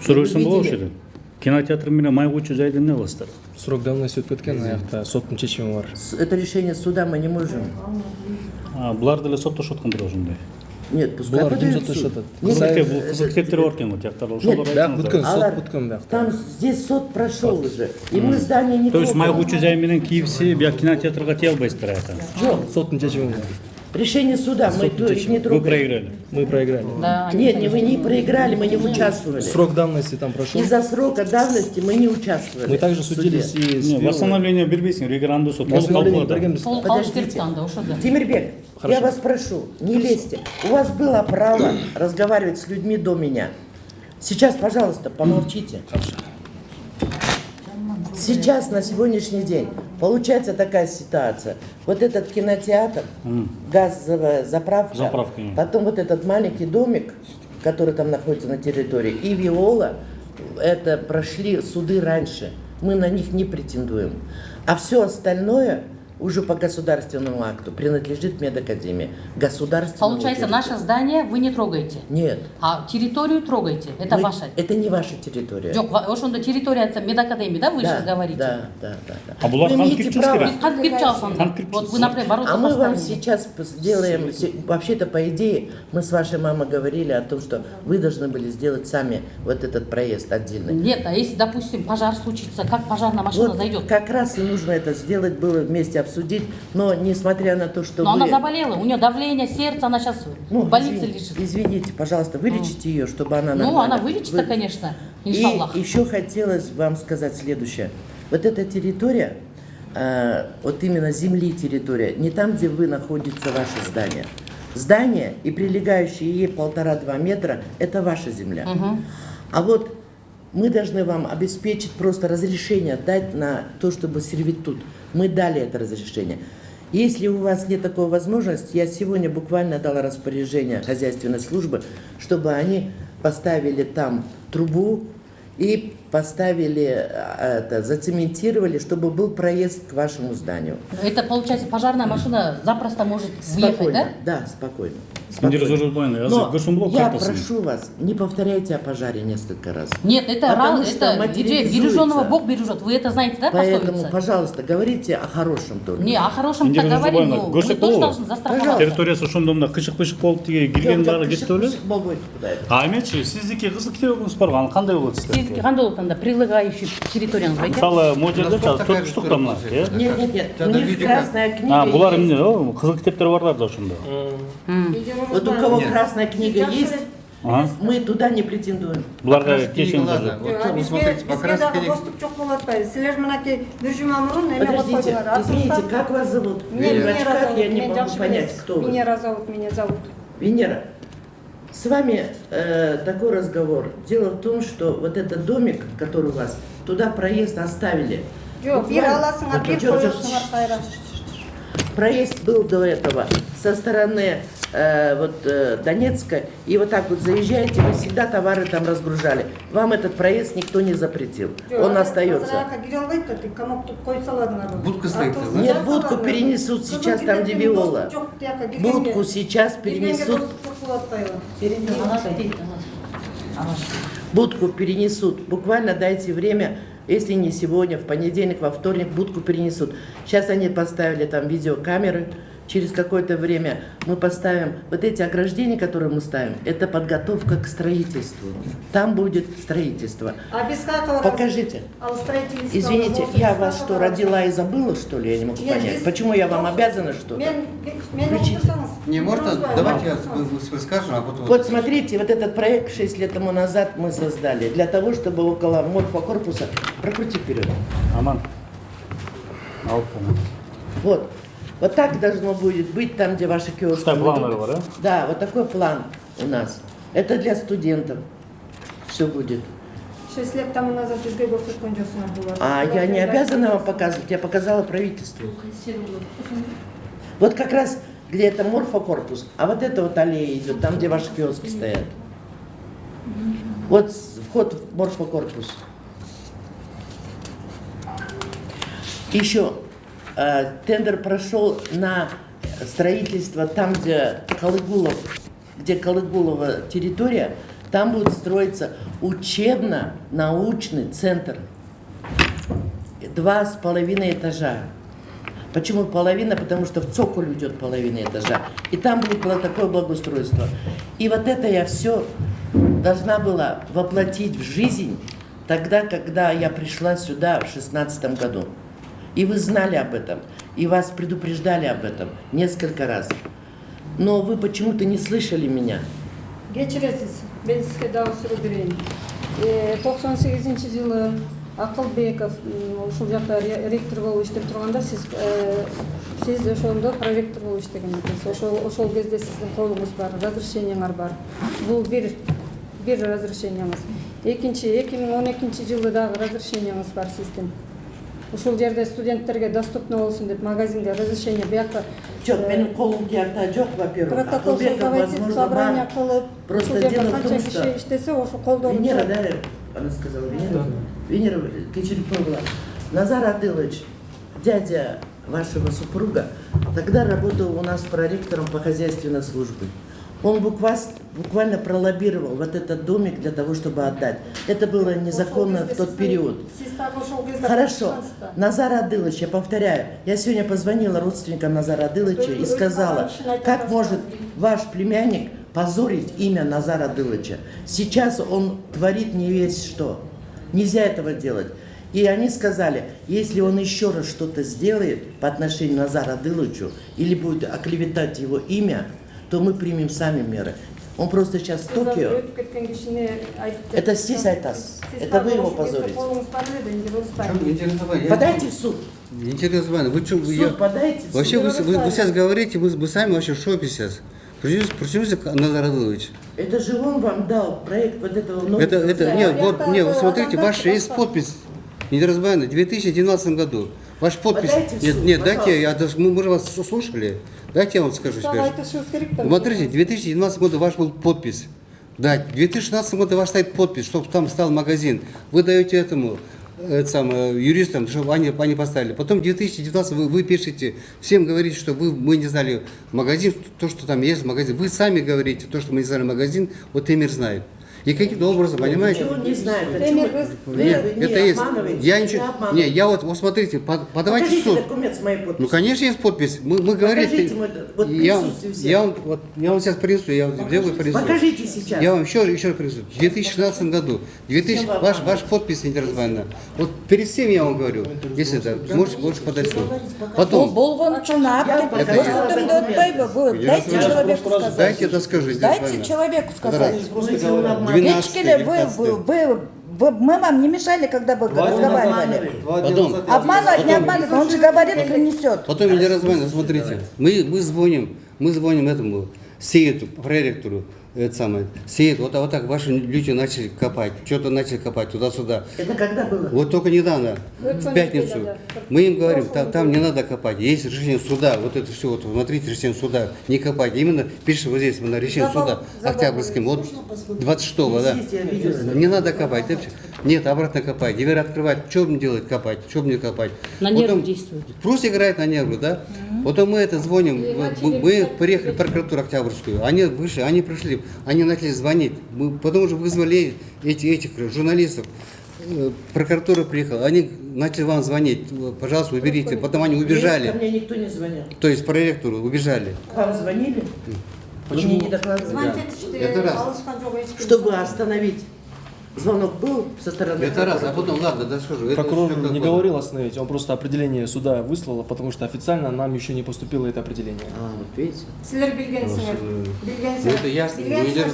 Сұрайсың болу еді. Кинотеатр менен майгучу жайды не бастар? Срок давности өтіп кеткен, аяқта соттың шешімі бар. Это решение суда мы не можем. Бұлар деле соттошып жатқандар ошондой. Нет, пускай Бұлар подают жұмсат в суд. өшатады. Нет, Кызыл китептер бар экен ғой тияктар. Бәк бүткін, сот Алар, бүткін бәк. там здесь суд прошел уже, и мы здание не То есть трогаем. майгучу жай менен кийипси бияк кинотеатрга тие албайсыздар аяка. Соттың шешімі бар. Решение суда, мы их не Вы трогаем. проиграли. Мы проиграли. Да. Нет, вы не проиграли, мы не участвовали. Срок давности там прошел. Из-за срока давности мы не участвовали. Мы также в суде. судились и с Не, Вилой. восстановление бербейсиң, регранду сот. Восстановление бергенбіз. Ол қалыш керек анда ошода. Тимирбек, я вас прошу, не лезьте. У вас было право разговаривать с людьми до меня. Сейчас, пожалуйста, помолчите. Сейчас, на сегодняшний день, получается такая ситуация. Вот этот кинотеатр, газовая заправка, Заправка, нет. потом вот этот маленький домик, который там находится на территории, и Виола, это прошли суды раньше. Мы на них не претендуем. А все остальное уже по государственному акту принадлежит медакадемии. Государственному Получается, учреждению. наше здание вы не трогаете. Нет. А территорию трогаете. Это Мы- ваша. Это не ваша территория. Жоқ, ошонда территория это медакадемии, да, вы сейчас говорите? Да. А бұлар Вы қан имеете кирпичтер право. керек. Без как кирпичалсан. Конкретно. Вот вы, например, ворота А мы вам поставили. сейчас сделаем, вообще-то по идее, мы с вашей мамой говорили о том, что вы должны были сделать сами вот этот проезд отдельный. Нет, а если, допустим, пожар случится, как пожарная машина Вот зайдет? как раз и нужно это сделать было вместе обсудить, но несмотря на то, что Но вы... она заболела, у нее давление, сердце, она сейчас Ну, в больнице извините, лежит. извините, пожалуйста, вылечите ее, чтобы она Ну, нормально... она вылечится, конечно, И иншаллах. еще хотелось вам сказать следующее. Вот эта территория, вот именно земли территория, не там, где вы находится ваше здание. Здание и прилегающие ей 1,5-2 метра – это ваша земля. А вот мы должны вам обеспечить просто разрешение дать на то, чтобы сервитут. Мы дали это разрешение. Если у вас нет такой возможности, я сегодня буквально дала распоряжение хозяйственной службы, чтобы они поставили там трубу и поставили, зацементировали, чтобы был проезд к вашему зданию. Это, получается, пожарная машина запросто может въехать, Спокойно, да? да, спокойно. Но я прошу вас, не повторяйте о пожаре несколько раз. Нет, это Потому что это материализуется. береженного Бог бережет. Вы это знаете, да, Поэтому, пословица? пожалуйста, говорите о хорошем только. Не, о хорошем-то говорим, но мы тоже должны застраховаться. Территориясы ошондо мына кычык-пычык болуп тиги кирген баары кетти беле. А эмечи, сиздики кызык китебиңиз бар, аны кандай болот Сиздики сиздерге? кандай болот анда прилегающий территорияңыз бар экен? Мисалы, могу жерде турмуштукта мына, э? Нет, у них красная книга А, булар есть. эмне, кызыл китептер барлар да ошондо. Вот у кого красная книга есть, Ага. мы туда не претендуем. Буларга кечиңиз бар. Вот посмотрите, по краске книги. доступ жок болуп атпайбы. Силер мынакей бир жума мурун эме коюп Подождите, койдулар. извините, как вас зовут? Мен В очках зовут, я не мен могу жакшы понять, билесиз. кто вы. Венера зовут. Венера, с вами такой разговор. Дело в том, что вот этот домик, который у вас, туда проезд оставили. Жок, бир Буквально- аласыңар, бир Жок, жок, коесуңар кайра. Проезд был до этого со стороны Донецка, и вот так вот заезжаете, вы всегда товары там разгружали. Вам этот проезд никто не запретил, он остается. Кире албайт да, тик камокту коюп саладыңар. Будка стоит, да? Нет, будку перенесут сейчас там, где Виола. Будку сейчас перенесут. Будку перенесут. Буквально дайте время, если не сегодня, в понедельник, во вторник будку перенесут. Сейчас они поставили там видеокамеры. Через какое-то время мы поставим вот эти ограждения, которые мы ставим, это подготовка к строительству. Там будет строительство. А без какого? Покажите. Извините, я вас что, родила и забыла, что ли? Я не могу понять. Почему я вам обязана что-то? Включите. Не, можно, давайте скажем, а потом... Вот смотрите, вот этот проект 6 лет тому назад мы создали для того, чтобы около морфокорпуса прокрути вперед. Аман. Вот так должно будет быть там, где ваши киоски. План бар, да? Да, вот такой план у нас. Это для студентов. Все будет. 6 лет тому назад бизге көрсөткөн жоксуңар булар. А я не обязана вам показывать, я показала правительству. Вот как раз где это морфокорпус, а вот это вот аллея идет, там, где ваши киоски стоят. Вот вход в морфокорпус. Еще тендер прошел на строительство там, где Калыгулова территория, там будет строиться учебно-научный центр. 2,5 этажа. Почему половина? Потому что в цоколь уйдет половина этажа. И там будет такое благоустройство. И вот это я все должна была воплотить в жизнь тогда, когда я пришла сюда в 2016 году. И вы знали об этом, и вас предупреждали об этом несколько раз. Но вы почему-то не слышали меня. Кечиресиз, мен сизге дагы суроо берейин. 98-жылы Акылбеков ушул жакта ректор болуп иштеп турганда сиз ошондо проректор болуп иштеген экенсиз. Ошол кезде сиздин колуңуз бар, разрешениеңер бар. Бул бир разрешениеңиз. Экинчи 2012-жылы дагы разрешениеңиз бар сиздин. Ушул жерде студенттерге доступно болсун деп магазинге разрешение буякка. Жок, менин колум киярта жок, во-первых. Протокол составить, собрание кылып. Просто дело в том, что... иштесе, ошо колдоо. Венера, да, она сказала, Венера? Венера Кочерепова. Назар Адылович, дядя вашего супруга, тогда работал у нас проректором по хозяйственной службе. Он буквально пролоббировал вот этот домик для того, чтобы отдать. Это было незаконно в тот период. Хорошо. Назар Адылович, я повторяю, я сегодня позвонила родственникам Назара Адыловича и сказала, как может ваш племянник позорить имя Назара Адыловича. Сейчас он творит не весь что. Нельзя этого делать. И они сказали, если он еще раз что-то сделает по отношению к Назару Адылычу или будет оклеветать его имя, то мы примем сами меры. Он просто сейчас в Токио. Это здесь айтас. Это вы его позорите. Подайте в суд. Интересно, вы что, Суд подайте. в вообще суд. вы сейчас говорите, вы сами вообще в шоке сейчас. Причем здесь Назар Адылович? Это же он вам дал проект вот этого нового. Нет, вот смотрите, ваша есть подпись. Недоразбайно, в 2012 году. Ваш подпись. Подайте в суд, Нет, дайте, пожалуйста. мы же вас слушали. Дайте я вам скажу теперь. Смотрите, в 2012 году ваш был подпись. Да, в 2016 году ваш стоит подпись, чтобы там стал магазин. Вы даете этому юристам, чтобы они поставили. Потом в 2019 вы пишете, всем говорите, что мы не знали магазин, то, что там есть магазин. Вы сами говорите, то, что мы не знали магазин, вот Эмир знает. И каким-то образом, понимаете? Ничего не знает. Нет, это есть. Я ничего. Не, я вот смотрите, подавайте в суд. Документ с моей подписью. Ну, конечно, есть подпись. Мы говорим. Покажите ему это, вот присутствие всех. Я вам сейчас принесу, я сделаю принесу. Покажите сейчас. Я вам еще раз принесу. В 2016 году, ваш подпись неразбайна. Вот перед всем я вам говорю, если это, можете подать в суд. Потом. Болгон үчүн Это- Дайте человеку сказать. Дайте это скажу. Дайте человеку сказать. Вы Печкили, мы вам не мешали, когда вы разговаривали. Потом. Обманывать, не обманывать, он же говорит, принесет. Потом неразбайно, смотрите, мы звоним этому Сеету, проректору, Сеет, вот так ваши люди начали копать, что-то начали копать туда-сюда. Это когда было? Вот только недавно, в пятницу. Мы им говорим, там не надо копать, есть решение суда, вот это все, вот смотрите, решение суда, не копать. Именно пишет вот здесь, на решение суда, Октябрьским, вот 26-го, да. Не надо копать, нет, обратно копать, двери открывать, что мне делать, копать, что мне копать. На нервы действует. Просто играет на нервы, да. Потом мы это звоним, мы приехали в прокуратуру Октябрьскую, они вышли, они пришли, они начали звонить, мы потом уже вызвали этих журналистов, прокуратура приехала, они начали вам звонить, пожалуйста, уберите, потом они убежали. Ко мне никто не звонил. То есть проректору убежали. Вам звонили? Почему? Мне не докладывали. Это раз. Чтобы остановить. Звонок был со стороны. Это раз, а потом, ладно, да скажу. Прокурор не говорил остановить, он просто определение суда выслал, потому что официально нам еще не поступило это определение. Вот видите? Ну это ясно,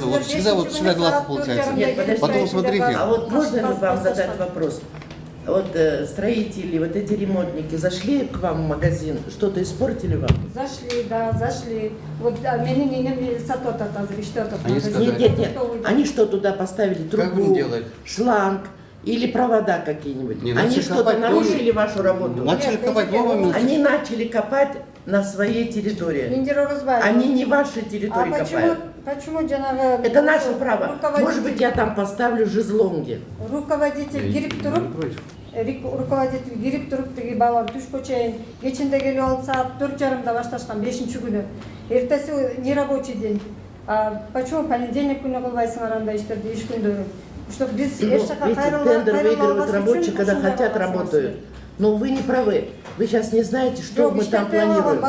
вот всегда гладко получается. Нет, подождите. Потом смотрите. А вот можно ли вам задать вопрос? Вот строители, вот эти ремонтники зашли к вам в магазин, что-то испортили вам? Зашли, да, зашли. Вот менің енем сатот атазыр, что-то. Они сказали. Нет. Они что туда поставили? Как Трубу, им делать? шланг или провода какие-нибудь? Не, Они начали что-то копать, нарушили вашу работу? Начали копать новыми. Они начали копать на своей территории. Они не ваши территории копают. Почему жанагы? Это наше право. Может быть, я там поставлю жезлонги. Руководитель кирип туруп тиги балам түшкө чейин кечинде келип алып саат 4:30 башташкан 5-күнү. Эртеси нерабочий день. Почему понедельник күнү кылбайсыңар андай иштерди, иш күндөрү? Чтобы без Видите, тендер выигрывают рабочие, когда хотят, работают. Но вы не правы. Вы сейчас не знаете, что мы там планируем.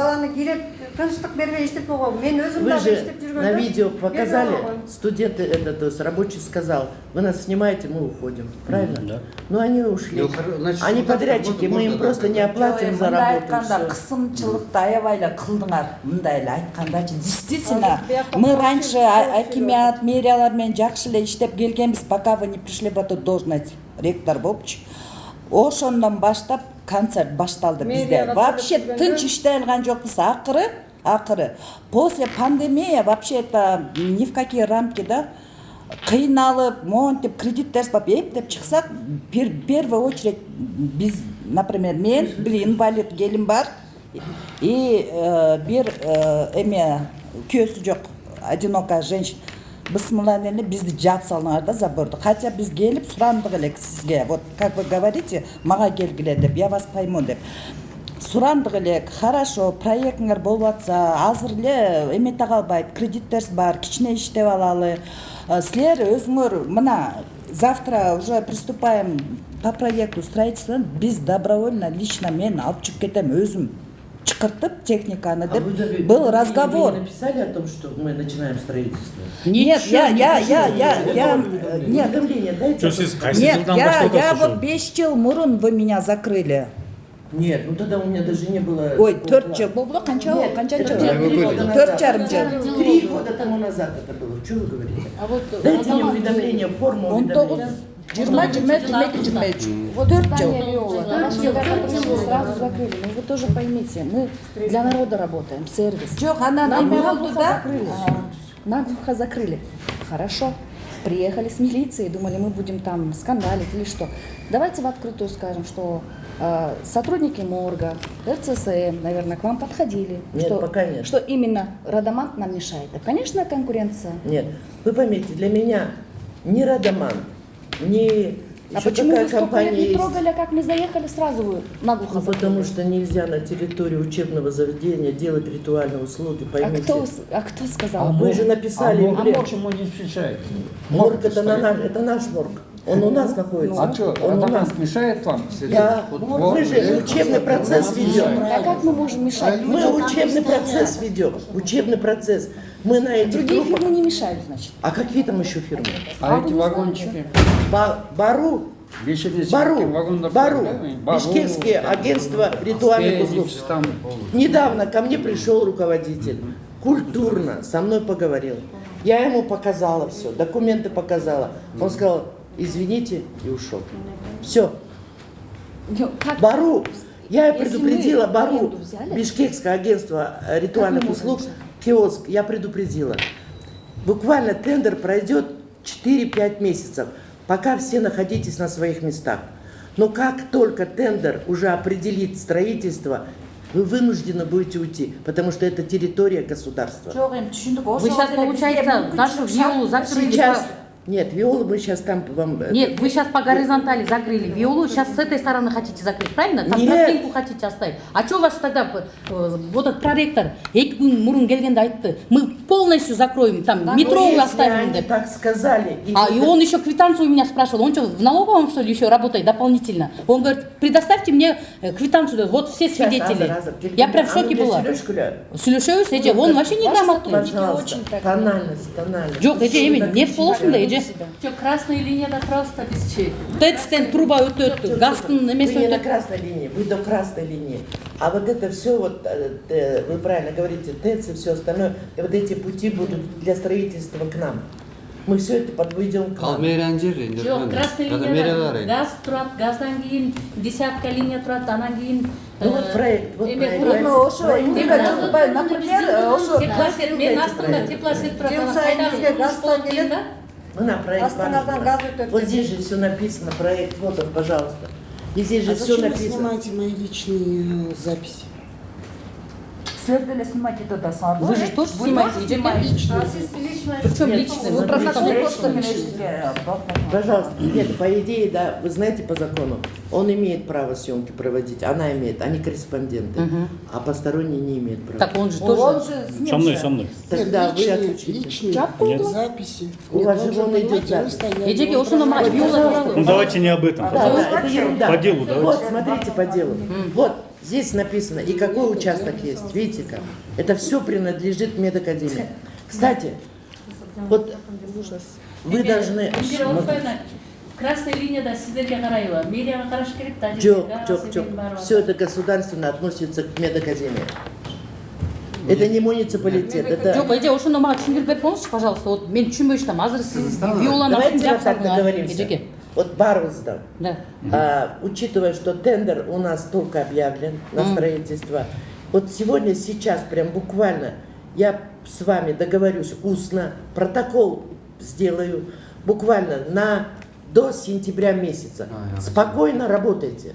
Вы же на видео показали, студенты, то есть рабочий сказал, вы нас снимаете, мы уходим. Правильно? Да. Но они ушли. Они подрядчики, мы им просто не оплатим за работу. Кысымчылыкты аябай кылдыңар, мындай эле айтканда, действительно, мы раньше акимиат, мэриялар менен жакшы эле иштеп келгенбиз, пока вы не пришли в эту должность, ректор болупчу. Ошондон баштап концерт башталды бизде. Вообще тынч иштей алган жокпуз. Акыры. После пандемии вообще это ни в какие рамки, да, кыйналып, монтип, кредиттер сапап, эптеп чыксак, в первую очередь биз, например, мен бир инвалид келин бар и бир күйөөсү жок, одинокая женщина. Бысмыланели бизди жаап салыңар да заборду. Хотя биз келип сурандык элек сизге. Вот как вы говорите, мага келгиле деп, я вас пойму деп. Сурандык элек, хорошо, проектиңер болуп атса, азыр эле эмете калбайт, кредиттериз бар, кичине иштеп алалы. Силер өзүңөр мына завтра уже приступаем по проекту строительства, биз добровольно, лично мен алып чыгып кетем өзүм. чыкыртып техниканы А вы деп был вы разговор. не написали о том, что мы начинаем строительство? Нет, я, нет, Уведомление дайте. нет, я вот 5 жыл мурун вы меня закрыли. Нет, ну тогда у меня даже не было... Ой, такого 4 жыл. плана. Бұл қанша Нет, қанша это жыл? было 3 года 4,5 назад. жыл. 3 года тому назад это было. Что вы говорите? А вот Дайте мне уведомление, форму 19, уведомления. 20, 4 жыл. Сразу закрыли. Ну вы тоже поймите, мы для народа работаем, сервис. Жоқ, ана Нам неме наглухо болды да? закрыли. Наглухо закрыли. Хорошо. Приехали с милицией, думали, мы будем там скандалить или что. Давайте в открытую скажем, что сотрудники морга, РЦСМ, наверное, к вам подходили. Нет, что, пока нет. Что именно Радамант нам мешает. Да, конечно, конкуренция. Нет, вы поймите, для меня ни Радамант, ни А еще почему какая вы столько лет компания не есть. трогали, а как мы заехали, сразу вы наглухо Ну, закрыли? потому что нельзя на территории учебного заведения делать ритуальные услуги, А поймите. кто сказал? Вы же написали морг эмблему. почему не встречает? Морг это наш морг. Он у нас находится. А что, Он у нас. Радамант мешает вам? Да, мы же учебный процесс ведем. А как мы можем мешать? Мы учебный процесс ведем. Учебный процесс. Мы на этих Другие группах. фирмы не мешают, значит. А какие там еще фирмы? А эти вагончики? Бару, Бару, Бишкекские агентства ритуальных узлов. Там Недавно ко мне пришел руководитель, культурно со мной поговорил. Я ему показала все, документы показала. Он сказал, извините, и ушел. Все. Ну, как? Бару, я Если предупредила мы Бару, аренду взяли? Бишкекское агентство ритуальных Как мы услуг, можем киоск, я предупредила. Буквально тендер пройдет 4-5 месяцев, пока все находитесь на своих местах. Но как только тендер уже определит строительство, вы вынуждены будете уйти, потому что это территория государства. Вы сейчас, получается, нашу виолу закрыли. Сейчас, нет, Виолу мы сейчас там вам... Нет, вы сейчас по горизонтали закрыли виолу, сейчас с этой стороны хотите закрыть, правильно? Там Нет. тропинку хотите оставить. А что у вас тогда, вот этот проректор, мурун келгенде айтты, мы полностью закроем, там, метро Если оставим. они деп. так сказали. И он еще квитанцию у меня спрашивал, он что, в налоговом, что ли, еще работает дополнительно? Он говорит, предоставьте мне квитанцию, вот все Сейчас, свидетели. раза, Я прям в шоке была. Сүйлөшөбүз, эже, он вообще неграмотный. Пожалуйста, тональность. Жоқ, эже, эми, не в полосунда, эже. Что, красная линияда просто без чек. ТЭЦтен труба өтөт, газдын Вы немеси не на өтөт. красной линии, вы до красной линии. А вот это все, вот, вы правильно говорите, ТЭЦ и все остальное, и вот эти пути будут для строительства к нам. Мы все это подведем к вам. Жоқ, красная линияда газ турат, газдан кейін десятка линия турат, анан кейін... Ну вот проект, вот проект. Например, Теплосет, мен астымда теплосет турат, анан кайдагы уш болот дейм да? Мы на проект Астанадан газ өтөт. Вот здесь же все написано, проект, вот он, пожалуйста. И здесь же А все зачем вы написано. снимаете мои личные записи? Сіздерді снимать етеді сан. Вы же тоже снимаете, эже. Причем личный, вы просто Пожалуйста, нет, по идее, да, вы знаете по закону, он имеет право съемки проводить, она имеет, они корреспонденты, а посторонние не имеют права. Так он же Он тоже. же Со мной, со мной. Тогда вы личные, отключите. личные записи. У вас же вон идет запись. Эжеге ошондо мага виола Ну туралы. давайте не об этом, Да, пожалуйста. да, это ерунда. По делу давайте. Вот, смотрите по делу. Вот, здесь написано, и какой участок есть, видите как? Это все принадлежит медакадемии. Кстати, вот вы должны... Красная линияда сіздерге қарайлы, медиаға қараш керек, Жоқ. Все это государственно относится к медакадемии. Это не муниципалитет, это... Жоқ, эже ошондо мага түшүндүрүп берип коюңузчу, пожалуйста. Вот мен түшүнбөй жатам. Азыр сиз виоланын астын Давайте вот так жапсаңыз, договоримся. эжеге. Вот Барвызда, Да. учитывая, что тендер у нас только объявлен на строительство, вот сегодня, сейчас, прям буквально, я с вами договорюсь устно, протокол сделаю, буквально до сентября месяца. Спокойно работайте.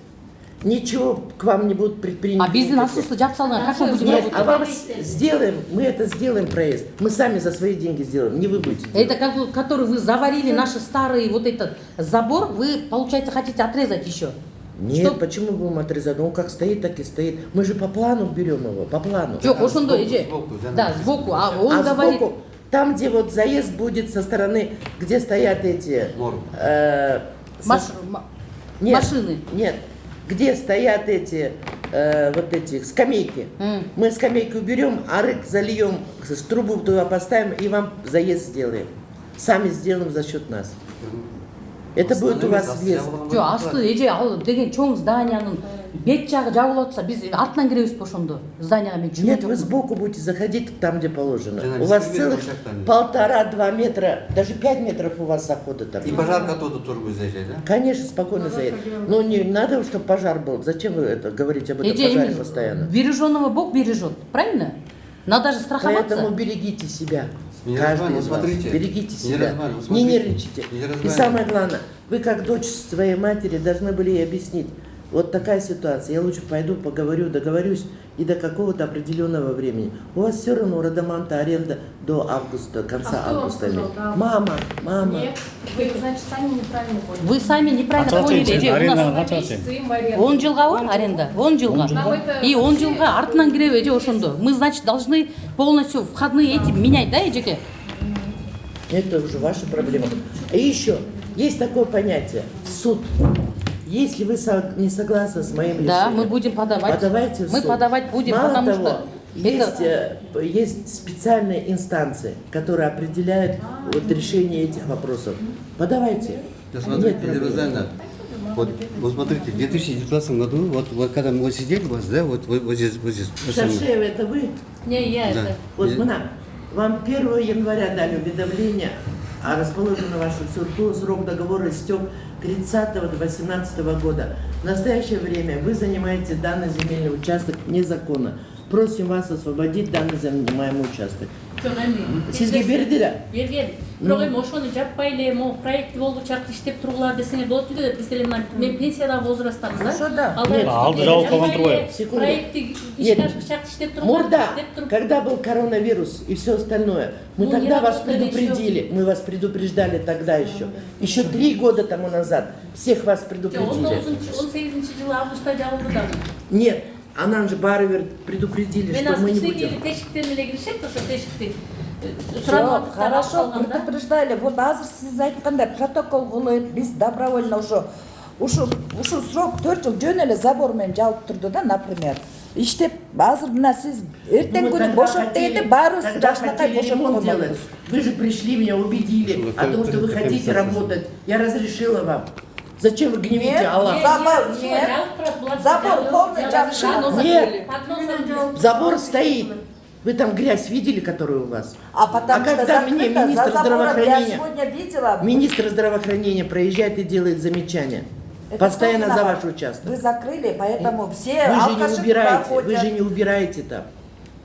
Ничего к вам не будут предпринято. А биздин астыбызды жапсалган, как мы будем Нет, работать? а вам сделаем, мы это сделаем проезд. Мы сами за свои деньги сделаем, не вы будете делать. Это который вы заварили наши старые вот этот забор, вы, получается, хотите отрезать еще? Нет, Что? почему будем отрезать? Он как стоит, так и стоит. Мы же по плану берем его, по плану. Жоқ, ошондо эже. Да, сбоку. А он А говорит... сбоку, там, где вот заезд будет со стороны, где стоят эти... Маш- нет, машины. Нет, где стоят эти вот эти скамейки. Мы скамейку уберем, арык зальем, трубу туда поставим и вам заезд сделаем. Сами сделаем за счет нас. Это будет у вас въезд. Жо, асты эже ал деген чоң зданиянын бет жагы жабылып атса, биз артынан киребиз ошондо. Зданияга мен жүрөм. Нет, вы сбоку будете заходить там, где положено. У вас целых 1,5-2 метра, даже 5 метров у вас захода там. И пожарка оттуда турбу заезжает, да? Конечно, спокойно заедет. Но не надо, чтобы пожар был. Зачем вы это говорите об этом пожаре постоянно? Береженного Бог бережет, правильно? Надо же страховаться. Поэтому берегите себя. Не Каждый разманивай, из вас. смотрите. Берегите Не себя. разманивай, Не смотрите. нервничайте. Не И разманивай. самое главное, вы как дочь своей матери должны были ей объяснить. Вот такая ситуация. Я лучше пойду, поговорю, договорюсь и до какого-то определенного времени. У вас все равно Родоманта аренда до августа, конца августа. Мама. Нет, вы, значит, сами неправильно поняли. Вы сами неправильно поняли. Эже, у нас 10 жылга бар аренда, 10 жылга. И 10 жылга артынан киребиз эже ошондо. Мы, значит, должны полностью входные эти менять, да, эжеке? Это уже ваша проблема. И еще, есть такое понятие – суд. Если вы не согласны с моим решением, Да, мы будем подавать. подавайте в суд. Мы подавать будем, Мало потому того, что есть специальные инстанции, которые определяют вот решение этих вопросов. Подавайте. Да, Нет смотрите, проблем. Розана, вот смотрите, в 2019 году, вот когда мы вот сидели у вас, да, вот здесь. Шаршеева, это вы? Не, я Да. это. Вот, Мына, вам 1 января дали уведомление, а расположено ваше срок договора истек 30-го до 18 года. В настоящее время вы занимаете данный земельный участок незаконно. Просим вас освободить данный занимаемый участок. Жоқ эми. Сизге бердилер? Берген. Бирок эми ошону жаппай эле могу проект болгучак иштеп тургула десеңер болот эле. Биз деле мына мен пенсиядагы возрасттамыз да. Хорошо, да. Алды жабылып калган турбайбы? Секунду. Проекти Нет. ишкашкычак иштеп тургула Мурда, деп туруп. когда был коронавирус и все остальное, мы Ну, тогда не вас работали предупредили, мы вас предупреждали тогда еще. Еще 3 года тому назад всех вас предупредили. 18 жылы августта жабылды да. Нет, а нам же Баровер предупредили, Мен что мы не азыр будем. тешиктен эле киришет, ошо тешикти. Жоқ, хорошо, предупреждали. Вот азыр сиз айткандай протокол кылып, биз добровольно ушу срок 4 жыл жөн эле забор менен жабып турду да, например. Иштеп, азыр мына сиз эртең күнү бошот дегенде баарыбыз жакшынакай бошотуп делать. Вы же пришли, меня убедили о том, что вы хотите работать. Я разрешила вам. Зачем вы гневите Аллах? Забор полный жабышан. Нет, забор стоит. Вы там грязь видели, которая у вас? А потому что когда мне закрыто, министр за забором я здравоохранения, сегодня видела. министр здравоохранения проезжает и делает замечания. Это Постоянно кто за виноват? ваш участок. Вы закрыли, поэтому все Вы же алкаши не убираете, проходят. вы же не убираете там.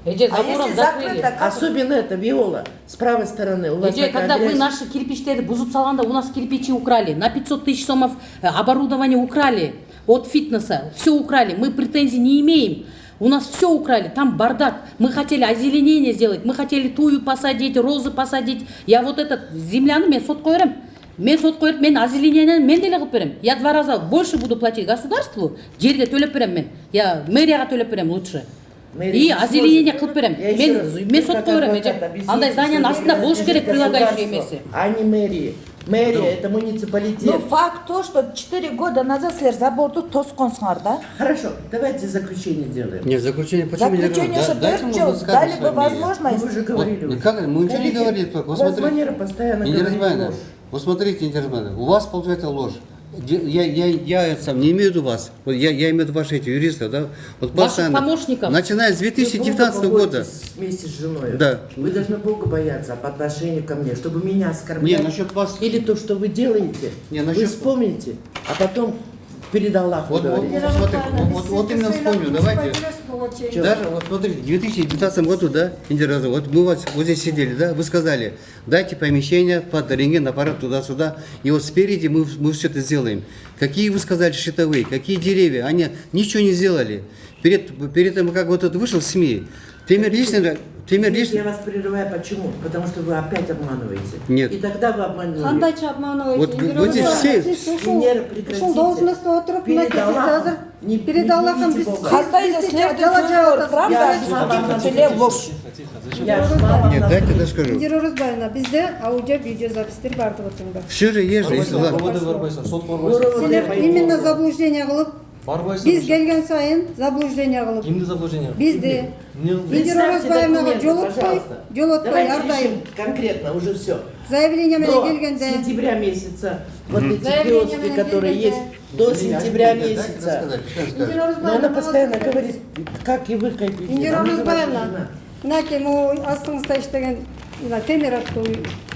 Эже А забором если закрыли. закрыто, как? Особенно это, Виола, с правой стороны. У вас Эже, такая когда вы грязь. наши кирпичтерди бузуп салганда, у нас кирпичи украли. На 500 тысяч сомов оборудование украли. От фитнеса. Все украли. Мы претензий не имеем. У нас все украли, там бардак. Мы хотели озеленение сделать, мы хотели тую посадить, розы посадить. Я вот этот земляны мен сотко берем. Мен сотко берип, мен озеленение мен деле кылып берем. Я 2 раза больше буду платить государству, жерге төлөп берем мен. Я мэрияга төлөп берем лучше. И озеленение кылып берем. Мен сотко берем эже. Андай зданиянын астында болуш керек прилагающие эмеси. А не мэрии. Мэрия это муниципалитет. Ну, факт то, что 4 года назад силер заборду тосконсуңар, да? Хорошо, давайте заключение делаем. Нет, заключение почему Заключение, что 4 жыл дали бы возможность. Вы же говорили. Вот, как, мы ничего не говорили, только вот смотрите. Разманера постоянно Не говорит Неразбайна. ложь. Вот смотрите, Неразбайна, у вас получается ложь. Я сам не имею в виду вас, вот я имею в виду ваши эти юристы, да? Вот Ваших постоянно, помощников. начиная с Вы 2019 Бога года. бойтесь вместе с женой. Да. Вы должны Бога бояться по отношению ко мне, чтобы меня оскорблять. Не, насчет вас- Или то, что вы делаете, Не, вы насчет- вспомните, а потом перед Аллахом Вот говорите. смотри, вот именно вспомню, давайте. Даже, вот смотрите, в 2019 году, да, Индира, вот мы вот здесь сидели, да, вы сказали, дайте помещение под рентген, аппарат туда-сюда, и вот спереди мы все это сделаем. Какие вы сказали щитовые, какие деревья, они ничего не сделали. Перед тем, как вот это вышел в СМИ, Я вас прерываю, почему? Потому что вы опять обманываете. Нет. И тогда вы обманули. Кандайча обманываете? Вот здесь все- Венера, прекратите. Ушул должността отуруп, Перед мына Аллахом азыр не- перед не Аллахом видите биз Бога. Кандайда силердин сөздөр правда, тиле ложь. Я ж вам Нет, дайте я скажу. Индира Орозбаевна, bizde аудио видео запистер бардык отурда. Все же есть же, если ладно. КВД барбайсың, сот барбайсың. Силер именно заблуждение кылып, Биз келген сайын заблуждение кылып, Кимди заблуждение? бизди Индира Представьте Оразбаевнага документы, жолотпой Давайте ардайым. решим конкретно уже все. Заявление менен До келгенде сентября месяца, вот эти Заявление киоски, менен которые келгенде. есть, до сентября месяца. Но она постоянно говорит, как и вы хотите. Индира Она Оразбаевна, важна. мынакей могу астыңызда иштеген мына Темир аттуу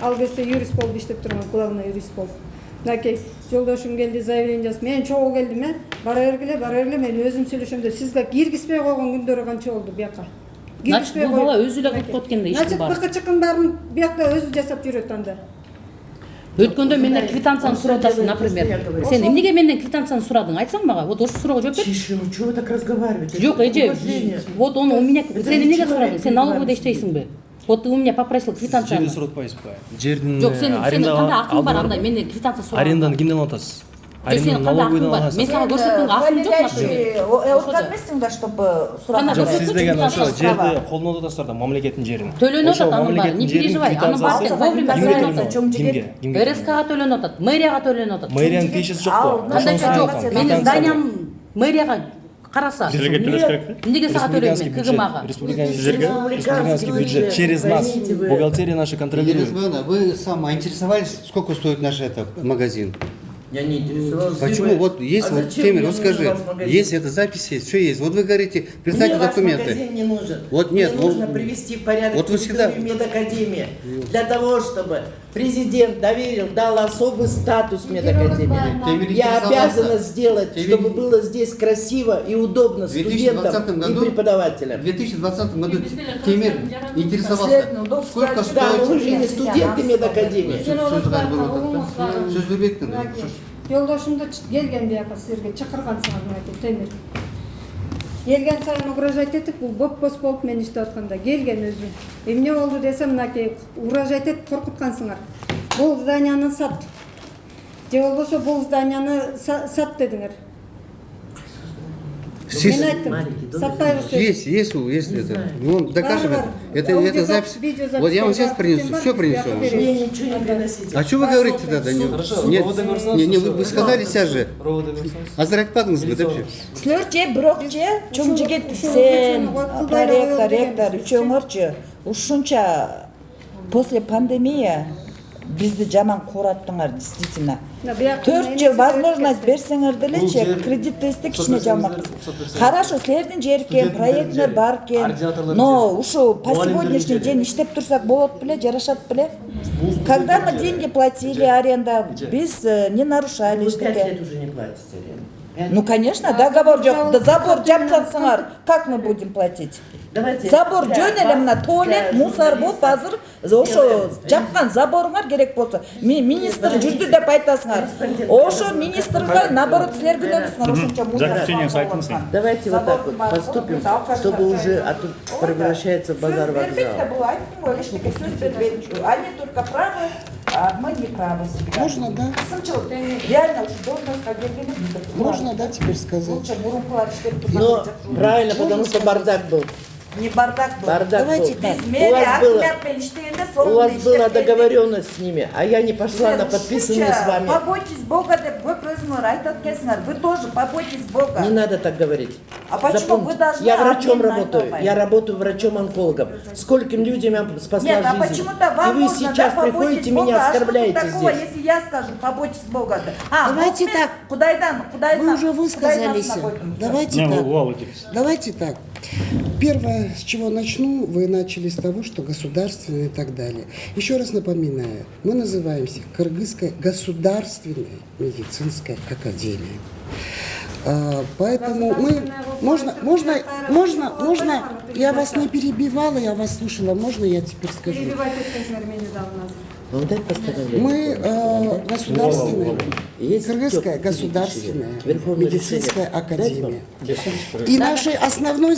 ал кезде юрист болуп иштеп турган, главный юрист болуп. Мынакей жолдошум келди, заявление жазып, мен чогуу келдим, бара бергиле, мен өзүм сүйлөшөм деп, сизге киргизбей койгон күндөрү канча болду буяка? Значит, бул бала өзү эле кылып кеткенде ишти Значит, бар. быкычыкын баарын буякта өзү жасап жүрөт анда. Өткөндө менден квитанцияны сурап атасың, например. Сен эмнеге менден квитанцияны сурадың? Айтсаң мага. Вот ошол суроого жооп бер. Тише, ну чего вы так разговариваете? Жок, эже. Уважение. Вот он у меня. Это Сен эмнеге человек сурадың? Сен налоговыйда понимаете. иштейсиңби? Вот ты у меня попросил квитанцияны. Жерди суротпайсызбы? Жердин Жок, сен кандай акың бар андай менден квитанция сурап. Арендан кимден алатасыз? Сен кандай акың бар? Мен сага көрсөткөнгө акың жок, например. Окуган эмессиң да, чтобы сурап. Жок, сиз деген ошо квитанция жерди колдонуп атасыздар да, мамлекеттин жерин. Төлөнүп атат анын баары, не переживай, анын баары вовремя Кимге? РСКга төлөнүп атат, мэрияга төлөнүп атат. Мэриянын тиешеси жок да. Кандайча жок. Менин зданиям мэрияга караса. Силерге төлөш керек да? Эмнеге сага төлөйм мен КГМага? Республиканский бюджет через нас. Бухгалтерия наша контролирует. Вы сам интересовались, сколько стоит наш магазин? Я не интересовался. Почему? Вот есть, А вот зачем Темир, мне вот нужен скажи, ваш магазин? есть эта запись, есть, все есть. Вот вы говорите, представьте Мне ваш документы. магазин не нужен. Вот нет, Мне ну, нужно привести в порядок вот вы территорию всегда- медакадемии. Для того, чтобы президент доверил, дал особый статус медакадемии. Темир Я интересовался. обязана сделать, Темир- чтобы было здесь красиво и удобно В 2020 студентам и году, в преподавателям. 2020 году Темир интересовался, сколько Да, но стоит... вы же не студенты медакадемии. Сөз бербейт Жолдошумду келген бияка силерге чакырган сага Темир. Келген сайын угрожать этип, бул боп-боз болуп мен иштеп атканда келген өзү. Эмне болду десем, мынакей угрожать этип коркуткансыңар. Бул зданияны сат. Же болбосо бул зданияны сат дедиңер. Мен айттым, сатпайбыз. Есть это. Ну, докажем Бар, это. бар. Это запись. Вот я вам сейчас принесу, все принесу. Мне ничего не приносите. А что вы говорите тогда? Хорошо, Нет, ровно говорсаңыз, не, вы сказали сейчас же. Ровно говорсаңыз. Азыратпадыңыз бы, да? Силерче, бирокче, чоң жигит сен, ректор, үчөөңөрчү, ушунча после пандемия бизди жаман кураттыңар, действительно. 4 жыл возможность берсеңер делечи, кредитти кичине жамак. Хорошо, силердин жер экен, проекттер бар экен. Но ушу по сегодняшний день иштеп турсак болот беле, жарашат беле? Когда мы деньги платили, аренда, биз не нарушали Вы 5 эчтеке. лет уже не платите аренду. Ну, конечно, договор жок. Да забор жапсаңар, как мы будем платить? Давайте. Забор жөнеле мына туалет, мусор болуп азыр ошо жапкан заборуңар керек болсо. Министр жүрдү деп айтасыңар. Ошо министрга наоборот силер күнөөсүңөр ошончо мусор. Заключение сайтын сен. Давайте вот так вот поступим, чтобы уже а тут превращается в базар вокзал. Бул айттым го, эчтеке сөз бербейт. Они только правы, а мы не правы. Можно, да? Сынчылык. Реально уж должностька келгенде бизде. Можно, да, теперь сказать? Лучше мурункулар иштеп Но правильно, потому что бардак был. Не бардак был. Бардак Давайте был. так. У вас была договоренность с ними, а я не пошла на подписанные с вами. Побойтесь Бога, деп көп өзүңөр айтат экенсиңер. Вы тоже побойтесь Бога. Не надо так говорить. А почему вы должны? Я врачом отдельно работаю. это Я работаю врачом-онкологом. Скольким людям я спасла Нет, а жизнь. почему-то И вам вы нужно, сейчас да, побойтесь приходите, Бога, меня а что тут оскорбляете такого, здесь. если я скажу, побойтесь Бога. Давайте так. Кудайдан. Вы уже высказались. Давайте Не, так. Валдис. Давайте так. Первое, с чего начну, вы начали с того, что государственное и так далее. Еще раз напоминаю, мы называемся Кыргызская государственная медицинская академия. Поэтому мы... Можно, я вас не перебивала, я вас слушала, можно я теперь скажу? Перебивать эткенсиңер мени дагы азыр. Ну, дай постановление. Мы государственная, Есть Кыргызская тёплое государственная решение. Верховное медицинская решение. академия. И нашей основной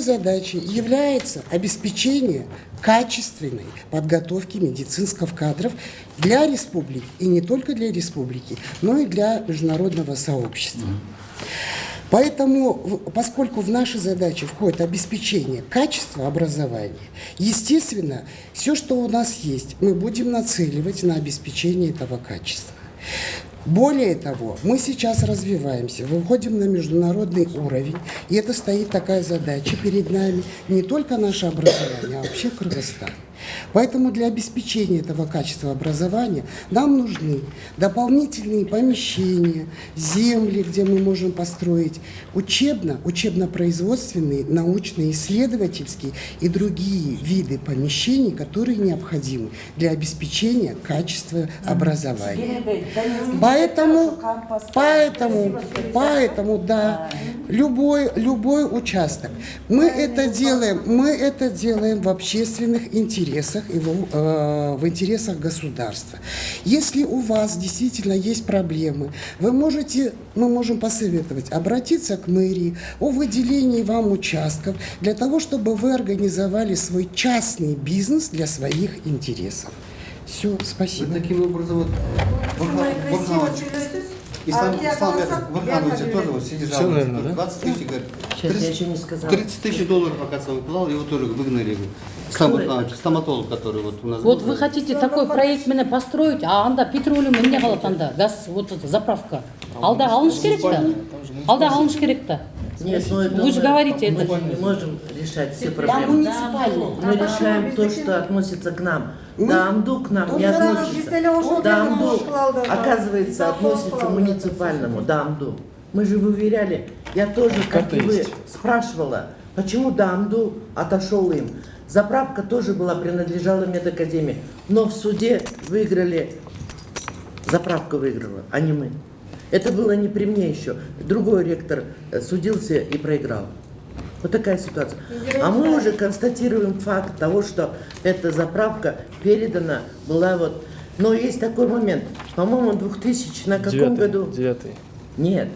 задачей является обеспечение качественной подготовки медицинских кадров для республики, и не только для республики, но и для международного сообщества. Поэтому, поскольку в наши задачи входит обеспечение качества образования, естественно, все, что у нас есть, мы будем нацеливать на обеспечение этого качества. Более того, мы сейчас развиваемся, выходим на международный уровень, и это стоит такая задача перед нами, не только наше образование, а вообще Кыргызстан. Поэтому для обеспечения этого качества образования нам нужны дополнительные помещения, земли, где мы можем построить учебно-производственные, научно-исследовательские и другие виды помещений, которые необходимы для обеспечения качества образования. Поэтому, да, любой участок. Мы это делаем в общественных интересах и в интересах государства. Если у вас действительно есть проблемы, мы можем посоветовать обратиться к мэрии о выделении вам участков для того, чтобы вы организовали свой частный бизнес для своих интересов. Все, спасибо. Таким образом, Ислам Бурханович тоже вот сидит, Все, наверное, да? 20 тысяч, говорит. Сейчас я еще не сказала. 30 тысяч долларов, оказывается, выплал, его тоже выгнали. Ислам Бурханович, стоматолог, который вот у нас Вот был. вы хотите такой проект менен построить, а анда петролиум эмне калат анда, газ, вот эта заправка. Алда алыныш керек да? Алда алыныш керек да? Нет, ну, это Вы же говорите мы это. не можем решать все Там проблемы. муниципальные. Мы решаем то, что относится к нам. Мы- Дамду к нам не относится. Дамду, оказывается, относится к муниципальному. Дамду. Мы же выверяли. Я тоже, как Как-то и вы, есть. спрашивала, почему Дамду отошел им. Заправка тоже принадлежала медакадемии. Но в суде выиграли, заправка выиграла, а не мы. Это было не при мне еще. Другой ректор судился и проиграл. Вот такая ситуация. А мы уже констатируем факт того, что эта заправка передана была вот... Но есть такой момент. По-моему, 2000 на каком году? 9-й. Нет.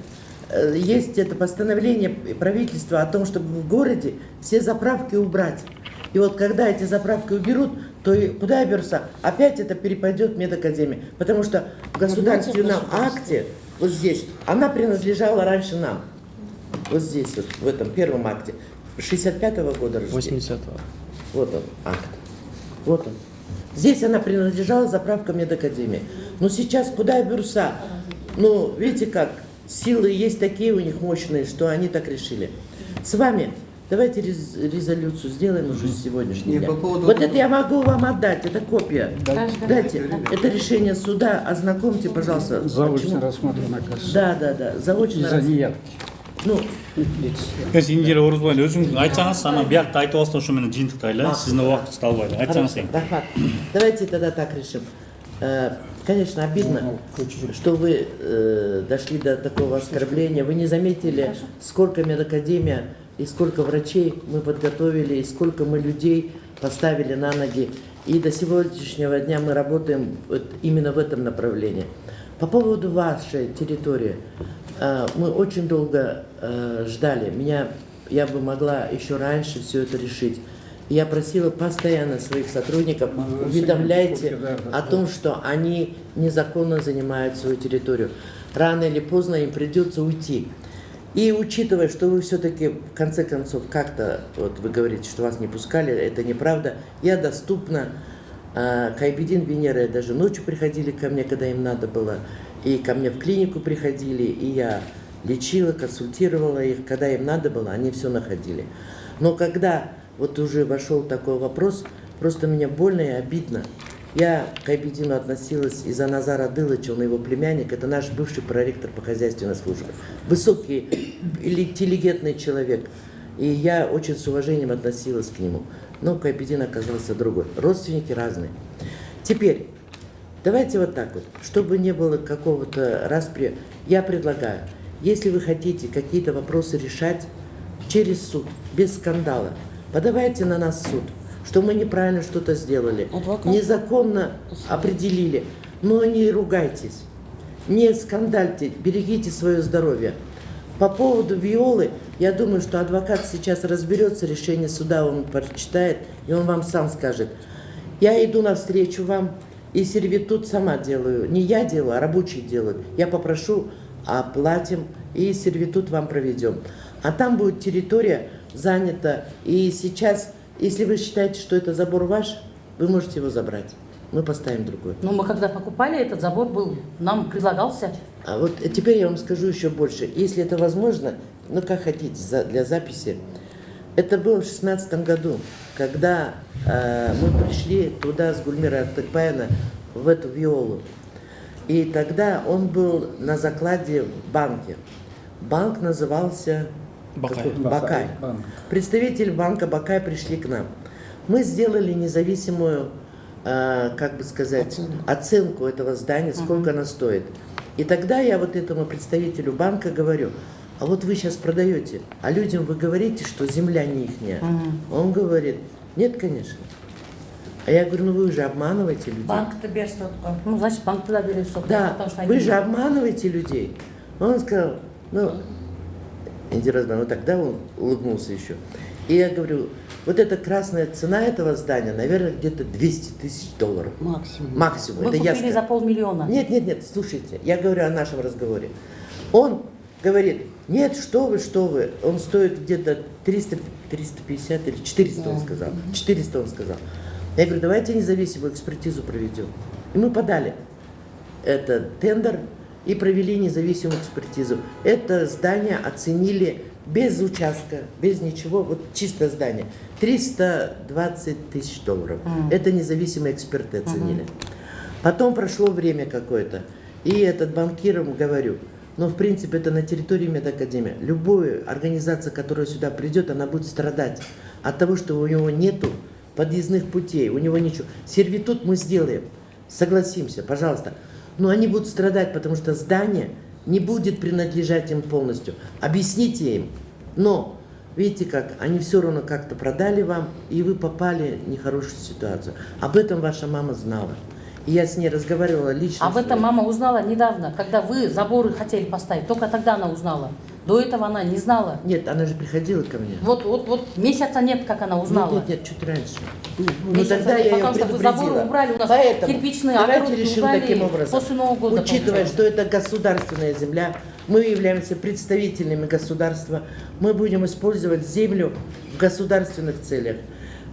Есть это постановление правительства о том, чтобы в городе все заправки убрать. И вот когда эти заправки уберут, то и куда я берусь? Опять это перепадет медакадемии. Потому что в государственном акте, вот здесь, она принадлежала раньше нам. Вот здесь, вот, в этом первом акте. 65-го года рождения. 80-го. Вот он, акт. Вот он. Здесь она принадлежала заправка медакадемии. Но сейчас куда я берусь? Ну, видите как, силы есть такие у них мощные, что они так решили. С вами давайте резолюцию сделаем уже с сегодняшнего дня. по поводу- Вот это я могу вам отдать, это копия. Дайте, это решение суда, ознакомьте, пожалуйста. Заочно почему- рассмотрено, оказывается. Да, заочно. Из-за неявки. Ну, Индира Орузбай, өзүңүз айтсаңыз, ана биякта айтып алсам, ушу менен жыйынтыктай эле, сиздин убактыңыз калбайт. Айтсаңыз хорошо, эң. Рахмат. Давайте тогда так решим. Конечно, обидно, что вы дошли до такого оскорбления. Вы не заметили, сколько медакадемия и сколько врачей мы подготовили, и сколько мы людей поставили на ноги. И до сегодняшнего дня мы работаем вот именно в этом направлении. По поводу вашей территории. Мы очень долго ждали. Я бы могла еще раньше все это решить. Я просила постоянно своих сотрудников, уведомляйте о том, что они незаконно занимают свою территорию. Рано или поздно им придется уйти. И учитывая, что вы все-таки в конце концов как-то, вот вы говорите, что вас не пускали, это неправда, я доступна. Кайбидин, Венера даже ночью приходили ко мне, когда им надо было, и ко мне в клинику приходили, и я лечила, консультировала их, когда им надо было, они все находили. Но когда вот уже вошел такой вопрос, просто мне больно и обидно. Я к Айбедину относилась из-за Назара Дылыча, он его племянник, это наш бывший проректор по хозяйственной службе. Высокий, интеллигентный человек. И я очень с уважением относилась к нему. Но Кайбедин оказался другой. Родственники разные. Теперь, давайте вот так вот, чтобы не было какого-то распри, я предлагаю, если вы хотите какие-то вопросы решать через суд, без скандала, подавайте на нас в суд, что мы неправильно что-то сделали, незаконно определили, но не ругайтесь, не скандальте, берегите свое здоровье. По поводу Виолы, я думаю, что адвокат сейчас разберется, решение суда он прочитает, и он вам сам скажет. Я иду навстречу вам, и сервитут сама делаю. Не я делаю, а рабочие делают. Я попрошу, оплатим, и сервитут вам проведем. А там будет территория занята, и сейчас, если вы считаете, что это забор ваш, вы можете его забрать. мы поставим другой. Но мы когда покупали, этот забор был, нам предлагался. А вот теперь я вам скажу еще больше. Если это возможно, ну как хотите, для записи. Это было в 2016 году, когда мы пришли туда с Гульмирой Артыкбаевной в эту Виолу. И тогда он был на закладе в банке. Банк назывался Бакай. Представители банка Бакай пришли к нам. Мы сделали независимую, как бы сказать, оценку этого здания, сколько оно стоит. И тогда я вот этому представителю банка говорю: а вот вы сейчас продаете, а людям вы говорите, что земля не ихняя. Он говорит: нет, конечно. А я говорю: ну вы же обманываете людей. Банк-то берет сотку. Ну, значит, банк туда берет сотку. Да, потому что вы же обманываете людей. Он сказал: ну, интересно, ну тогда он улыбнулся еще. И я говорю: вот эта красная цена этого здания, наверное, где-то $200 000. Максимум. Максимум. Мы это купили я за 500 000. Нет, слушайте, я говорю о нашем разговоре. Он говорит: нет, что вы. Он стоит где-то 350 или 400, он сказал. 400 он сказал. Я говорю: давайте независимую экспертизу проведем. И мы подали этот тендер и провели независимую экспертизу. Это здание оценили без участка, без ничего, вот чисто здание. $320 000. Это независимые эксперты оценили. Потом прошло время какое-то, и этот банкирам говорю: но в принципе это на территории медакадемии. Любая организация, которая сюда придет, она будет страдать от того, что у него нету подъездных путей, у него ничего. Сервитут мы сделаем, согласимся, пожалуйста. Но они будут страдать, потому что здание не будет принадлежать им полностью. Объясните им. Но, видите как, они все равно как-то продали вам, и вы попали в нехорошую ситуацию. Об этом ваша мама знала. И я с ней разговаривала лично. Об этом мама узнала недавно, когда вы заборы хотели поставить. Только тогда она узнала. До этого она не знала. Нет, она же приходила ко мне. Вот месяца нет, как она узнала. Нет, чуть раньше. Месяца тогда нет, я ее потому что вы предупредила. заборы убрали, у нас Поэтому кирпичные давайте огороды решим убрали таким образом. после Нового года. Учитывая, что это государственная земля, мы являемся представителями государства, мы будем использовать землю в государственных целях.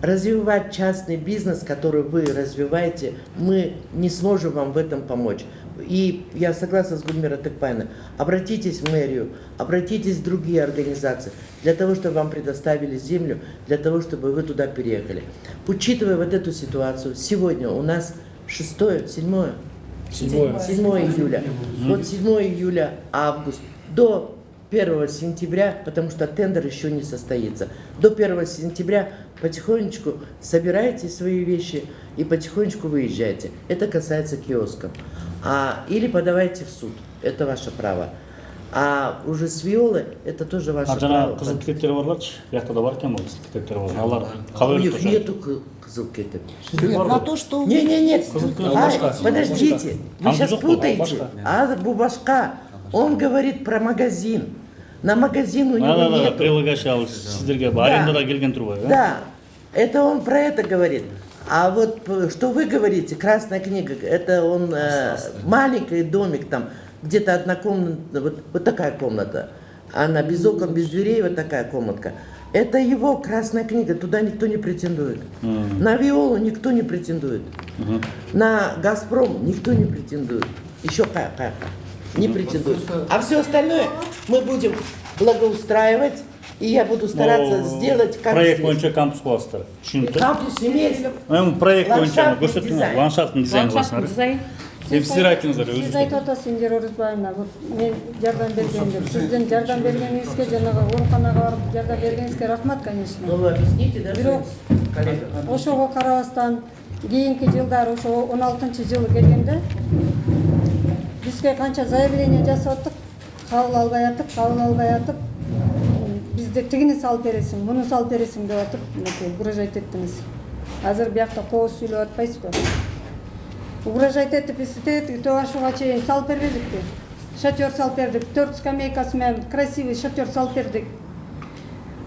Развивать частный бизнес, который вы развиваете, мы не сможем вам в этом помочь. И я согласна с Гульмирой Артыкбаевной. Обратитесь в мэрию, обратитесь в другие организации, для того, чтобы вам предоставили землю, для того, чтобы вы туда переехали. Учитывая вот эту ситуацию, сегодня у нас 7 июля. Вот 7 июля, август, до 1 сентября, потому что тендер еще не состоится. До 1 сентября потихонечку собирайте свои вещи и потихонечку выезжайте. Это касается киосков. Или подавайте в суд. Это ваше право. А уже с Виолы, это тоже ваше право. Кызыл китептер барларчы, бияқта да бар екен ғой кызыл китептер бар. Алар У қалай них өтіп нету кызыл кетеп. Нет, на то, что... Нет. Подождите, вы сейчас путаете. Бубашка, он говорит про магазин. На магазин у него нет. Прилагающий ал сіздерге арендада келген тұр ғой. Да, это он про это говорит. А вот что вы говорите, красная книга, это он маленький домик там, где-то однокомнатная, вот такая комната. Она без окон, без дверей, вот такая комнатка. Это его красная книга, туда никто не претендует. На Виолу никто не претендует. На Газпром никто не претендует. Еще не претендует. А все остальное мы будем благоустраивать, и я буду стараться сделать как проект здесь. бойынша кампус қыласыздар. Түсінікті? Кампус имеет Проект бойынша ландшафтный дизайн. ландшафтный дизайн Ландшафтный қыласыңдар. дизайн. Сіздер айтыңыздар Сіз өзіңіз. айтып отырсыз Индира Орызбаевна, вот мен жардам берген деп. Сіздің жардам бергеніңізге, жанагы ооруканага барып жардам бергениңизге рахмат, конечно. Ну, вы объясните, да, Бирок коллега? ошого карабастан кийинки жылдары ошо 16-жылы келгенде бизге канча заявление жасап аттык, кабыл албай атып, бизде тигини салып бересиң, муну салып бересиң деп атып, мынакей угрожать еттиңиз. Азыр биякта кооз сүйлөп атпайсызбы? Угрожать этип ашуга чейин салып бербедикпи? Шатер салып бердик, 4 скамейкасы менен красивый шатер салып бердик.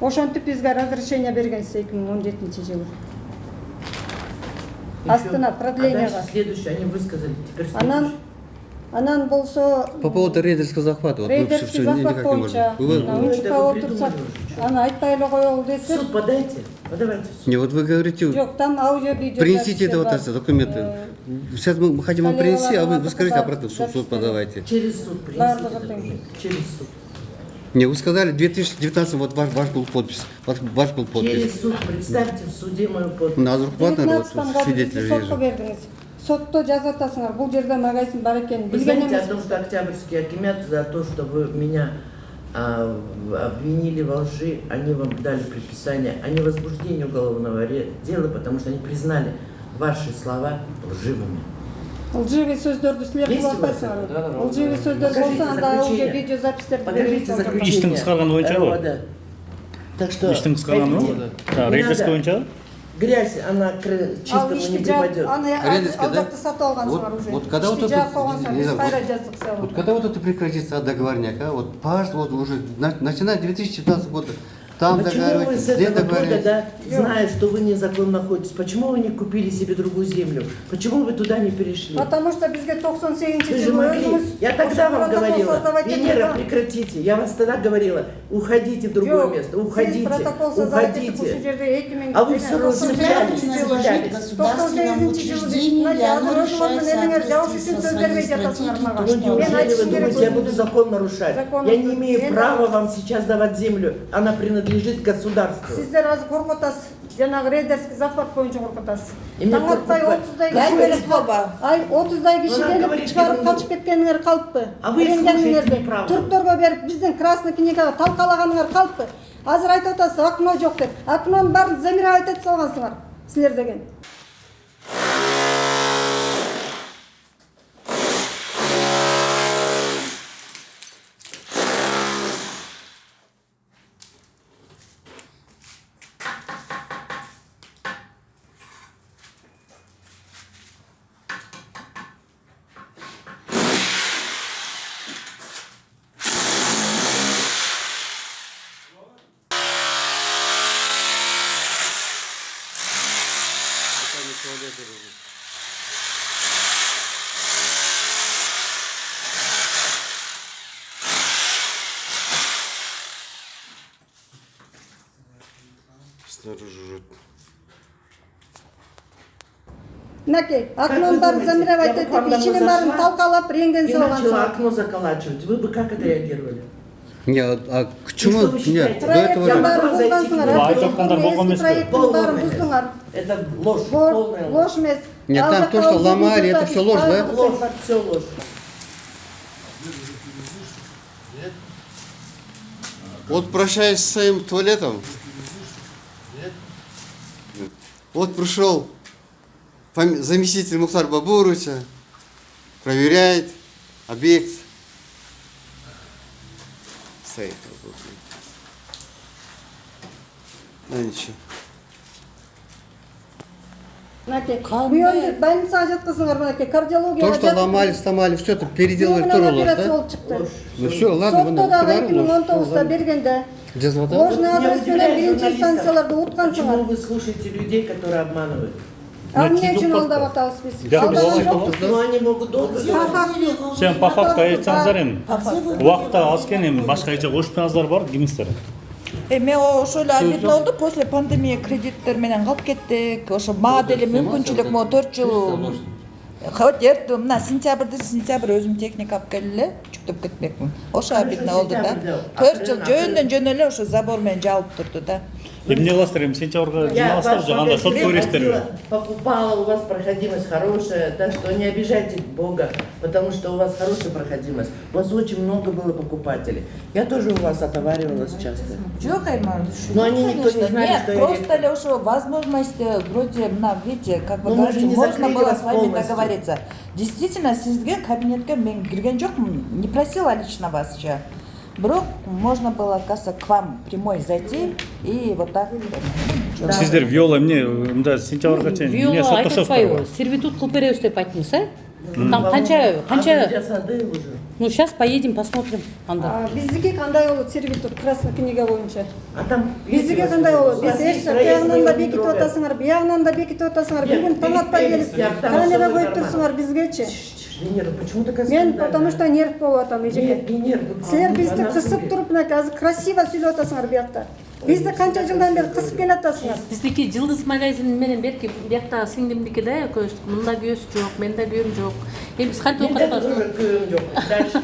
Ошентип бизге разрешение бергенсиз 2017-жылы. Астына продлениега. Следующее, они высказали. Теперь Анан Анан болсо По поводу рейдерского захвата. Вот вы рейдерский всё захват никак не боюнча можете. учка отурсак аны айтпай эле коелу десек. Суд подайте, подавайте в суд. Не, вот вы говорите, Жок, там аудио видео. принесите это вот эти документы. Сейчас мы хотим вам принести, а вы скажите обратно в суд подавайте. Через суд принесите. Через суд. Не, вы сказали 2019, вот ваш был подпись. Ваш был подпись. Через суд представьте в суде мою подпись. На зарплату вот 19 году свидетель сотко вижу. бердиңиз. Сотто жазып атасыңар. Бул жерде магазин бар экенин Вы билген знаете о эмес. том, что Октябрьский акимат за то, что вы меня обвинили во лжи, они вам дали предписание о невозбуждении уголовного дела, потому что они признали ваши слова лживыми. Лживый сөздөрдү силер Есть у кылып вас атпайсыңарбы? это? Да. Лживый сөздөр Покажите болсо анда аудио заключение. видео запистерди Покажите заключение. Иштин кыскарганы боюнча го? РОВД. Так что Иштин кыскарганы хотите? го? Не Рейдерский надо. боюнча? Грязь, она к Ал чистому ишти не жаап, припадет. аны Рейдерский, ал да? жакты сатып алгансыңар уже. Вот когда вот Ишти это, жаап койгонсуңар, не биз знаю, кайра жаздык сага. вот когда вот это прекратится договорняк, а вот пожалуйста, вот уже начиная 2019 года, там Почему вы договаривайтесь, с здесь этого года, договаривайтесь. да, зная, что вы незаконно находитесь, почему вы не купили себе другую землю? Почему вы туда не перешли? Потому что бизге 98 Вы же жылы могли. өзүңүз Я тогда вам протокол говорила, создавать Венера, этим, прекратите. Я вас тогда говорила, уходите в другое Жок, место, сиз уходите, протокол создавать этип ушу уходите. жерде 2000 А вы все равно цеплялись, цеплялись. государственному учреждению, и оно решает Неужели вы думаете, я буду закон нарушать? Закон Я не имею нарушать. права вам сейчас давать землю. Она принадлежит государству. Сиздер азыр коркутасыз. Жанагы рейдерский захват боюнча коркутасыз. Эмне Таң атпай коркутпай? 30дай Говорит киши баба. ай 30дай киши Она келип говорит чыгарып ерунду. качып кеткениңер калппы? А вы слушаете неправду. Түрктөргө берип биздин красный книгага талкалаганыңар калппы? Азыр айтып атасыз окно жок деп. Окнонун баарын замировать этип салгансыңар силер деген. Снаружи жжет. Мынакей, Как вы окнонун баарын думаете, замировать я бы этип, к вам домой ичинин баарын зашла талкалап, рентген и начала салгансыңар. окно заколачивать. Вы бы как отреагировали? Не, а к чему? что вы Нет, считаете? до этого Я же. могла Баарын зайти к булгансыңар, вам. Айтып аткандар болгон эмес да? проекттин баарын Полный буздуңар. Это ложь, полная ложь. Ложь эмес. Нет, Ал там жакка то, что аудио ломали, видео это всё запись ложь, да? баары Ложь, бар. все ложь. Вот прощаюсь с своим туалетом. Вот пришел заместитель Мухтара Бабуровича, проверяет объект. Стоит. Ну ничего. Мынакей, буйонду больницага жаткызыңар, мынакей, кардиологияга То, что ломали, сломали, все это переделали второй ложь, операция да? болуп чыкты. Ну все, ладно, Сотто дагы 2019 бергенде ложный адрес менен биринчи инстанцияларды Почему уткансыңар. вы слушаете людей, которые обманывают? А эмне үчүн алдап атабыз биз? Жок, Алдаган болбойт. жокпуз. Но они могут долго По говорить. факту. Сен по факту айтсаңыздар эми убакта аз экен эми башка эже кошпоңуздар бар кимиңиздер? Эми ошо эле обидно болду, после пандемия кредиттер менен калып кеттик. Ошо мага деле мүмкүнчүлүк могу 4 жыл. Хоть мына сентябрь өзүм техника алып келип эле жүктөп кетмекмин. Ошо обидно болду да. 4 жыл жөн эле ошо забор менен жабылып турду да. Эмне кыласыздар эми сентябрга жиналасыздар же анда сот көрөсүздарбы? Покупала, у вас проходимость хорошая, так что не обижайте Бога, потому что у вас хорошая проходимость. У вас очень много было покупателей. Я тоже у вас отоваривалась часто. Жок, Айман. Но они никто не знали, Нет, что я просто ректор. ли ошо возможность, вроде, видите, как вы Но мы же говорите, не можно закрыли было вас с вами полностью. договориться. Действительно, сизге кабинетке мен кирген жокмун, не просила лично вас же. Бирок можно было, кажется, к вам прямой зайти и вот так. Сиздер виола эмне мында сентябрга чейин эмне Виола айтып соттошосуздарбы? атпайбы? Сервитут кылып беребиз деп айттыңыз, а? Там А канча? жасады уже. Ну сейчас поедем посмотрим анда. Биздики кандай болот сервитут красный книга боюнча? А там Биздики кандай болот? Биз эч биягынан да бекитип атасыңар, биягынан да бекитип атасыңар. Бир күн таң атпай келип камера коюп турсуңар бизгечи. Венера, почему такая Мен скандальная? потому что нерв болуп атам Нет, эжеке. не нерв. Силер бизди Она кысып были. туруп мына азыр красиво сүйлөп атасыңар биякта. Бизди канча жылдан бери кысып келатасыңар. Биздики Жылдыз магазин менен берки биякта сиңдимдики да экөөбүз. Мында күйөөс жок, менде күйөөм жок. Эми биз кантип Менде окуп тоже күйөөм жок. Дальше.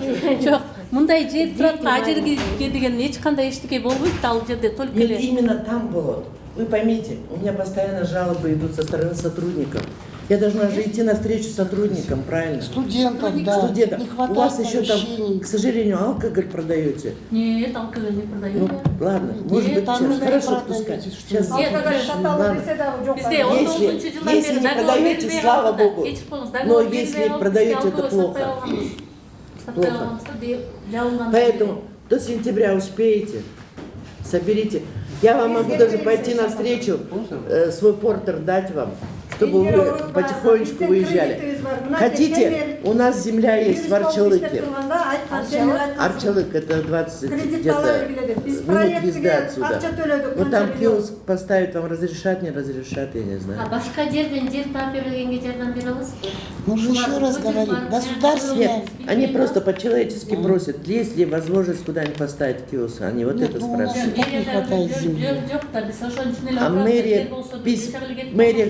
Жок, мындай жер турат, ажерге деген эч кандай эчтеке болбойт ал жерде, только Нет, эле. именно там было. Вы поймите, у меня постоянно жалобы идут со стороны сотрудников. Я должна же идти навстречу сотрудникам, правильно? Студентов, да. Студентов. Не У хватает вас еще там, помещений. к сожалению, алкоголь продаете. Нет, алкоголь не продаю. Ну, ладно, может быть, там сейчас. не Хорошо, продаете, пускай. что Сейчас. вы. Нет, Алкоголь саталы Ладно. десе дагы жок. Бизде 19 жылдан Если бери не договор продаете, бербей слава алганда. Богу. Эч болбос, Но договор если бербей алып, продаете, бизге это алкоголь плохо. сатпай алганбыз. Сатпай Плохо. алганбызда жабылган. Поэтому до сентября успеете, соберите. Я вам могу даже пойти навстречу, свой портер дать вам, чтобы вы потихонечку выезжали. Хотите, у нас земля есть в Арчалыке. Арчалык это 20 где-то минут езды отсюда. Вот там киоск поставить вам разрешат, не разрешат, я не знаю. Башка жерден жер таап бергенге жардам бере аласызбы? Мы же еще раз говорим, государственная... Нет, они просто по-человечески просят, есть ли возможность куда-нибудь поставить киоск, они вот это спрашивают. Как не хватает земли? А мэрия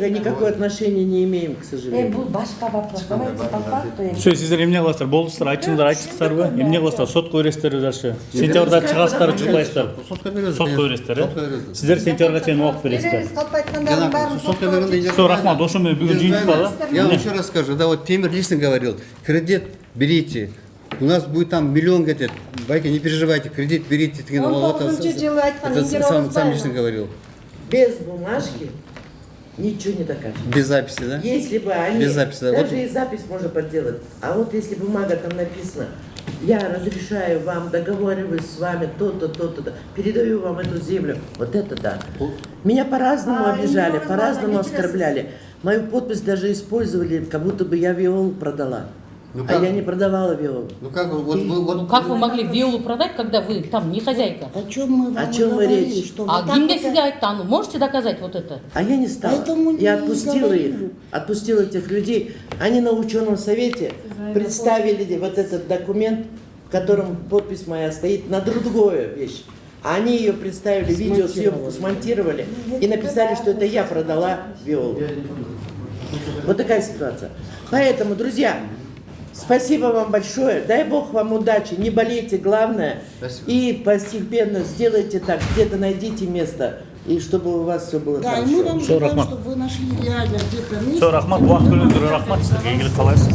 никакое отношение не имеем, к сожалению. Бул башка вопрос. Давайте по факту. Все, сіздер эмне кыласыздар? Болдусуздар, айтчыңыздарбы? Эмне кыласыздар? Сотко бересиздер дальше. Сентябрда чыгасыздар, чыкпайсыздар. Сотқа бересіз. Сотко бересиздер, Сотқа э? бересіз. Сіздер сентябрга чейин убакыт бересиздер. Беребиз калп айткандардын баарын Сотқа бергенде Все, рахмат, ошо менен бүгүн жыйынтыкпалы. Я вам еще раз скажу, да, вот Темир лично говорил, кредит берите, у нас будет там миллион где-то, Байка, не переживайте, кредит берите. 19 жылы айткан Индира сам Орозбаева. лично говорил. Без бумажки ничего не докажешь. Без записи, да? Если бы они, Без записи, да. даже Вот. и запись можно подделать, а вот если бумага там написано, я разрешаю вам, договариваюсь с вами, то-то, то-то, передаю вам эту землю, вот это да. Меня по-разному обижали, по-разному оскорбляли. Мою подпись даже использовали, как будто бы я виолу продала. Ну А как? я не продавала виолу. Ну как, вот, Ну как вы могли виолу продать, когда вы там не хозяйка? О чем мы вам О чем мы говорим, речь? что А вы так кимге вот- сизге айтты аны? Можете доказать вот это? А я не стала. Поэтому Я не отпустила их, говорю. отпустила этих людей. Они на ученом совете представили вот этот документ, в котором подпись моя стоит на другую вещь. Они ее представили, видеосъемку смонтировали и написали, что это я продала виолу. Вот такая ситуация. Поэтому, друзья, спасибо вам большое. Дай Бог вам удачи. Не болейте, главное. Спасибо. И постепенно сделайте так. Где-то найдите место. И чтобы у вас все было Да, и хорошо. мы вам Всё, желаем, рахмат. чтобы вы нашли реально где-то место. Все, рахмат, убакыт бөлгөндөргө рахмат, сиздерге ийгилик каалайбыз.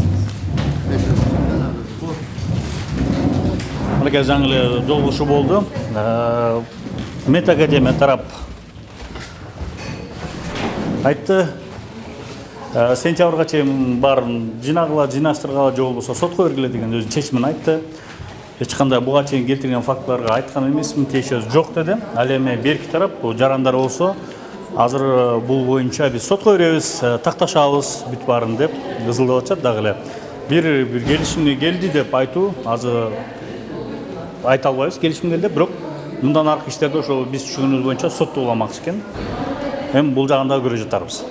Мынакей жаңы эле жолугушуу болду. Мет академия тарап айтты, сентябрга чейин баарын жинагыла, жыйнаштыргыла же болбосо сотко бергиле деген өзүнүн чечимин айтты. Эч кандай буга чейин келтирген фактыларга айткан эмесмин, тиешеси жок деди. Ал эми берки тарап жарандар болсо азыр бул боюнча биз сотко беребиз, такташабыз бүт баарын деп кызылдап атышат дагы эле. Бир келишимге келди деп айтуу азыр айта албайбыз, келишим келди, бирок мындан аркы иштерде ошо биз түшүнүгүбүз боюнча сотто уламакчы экен. Эми бул жагын дагы көрө жатарбыз.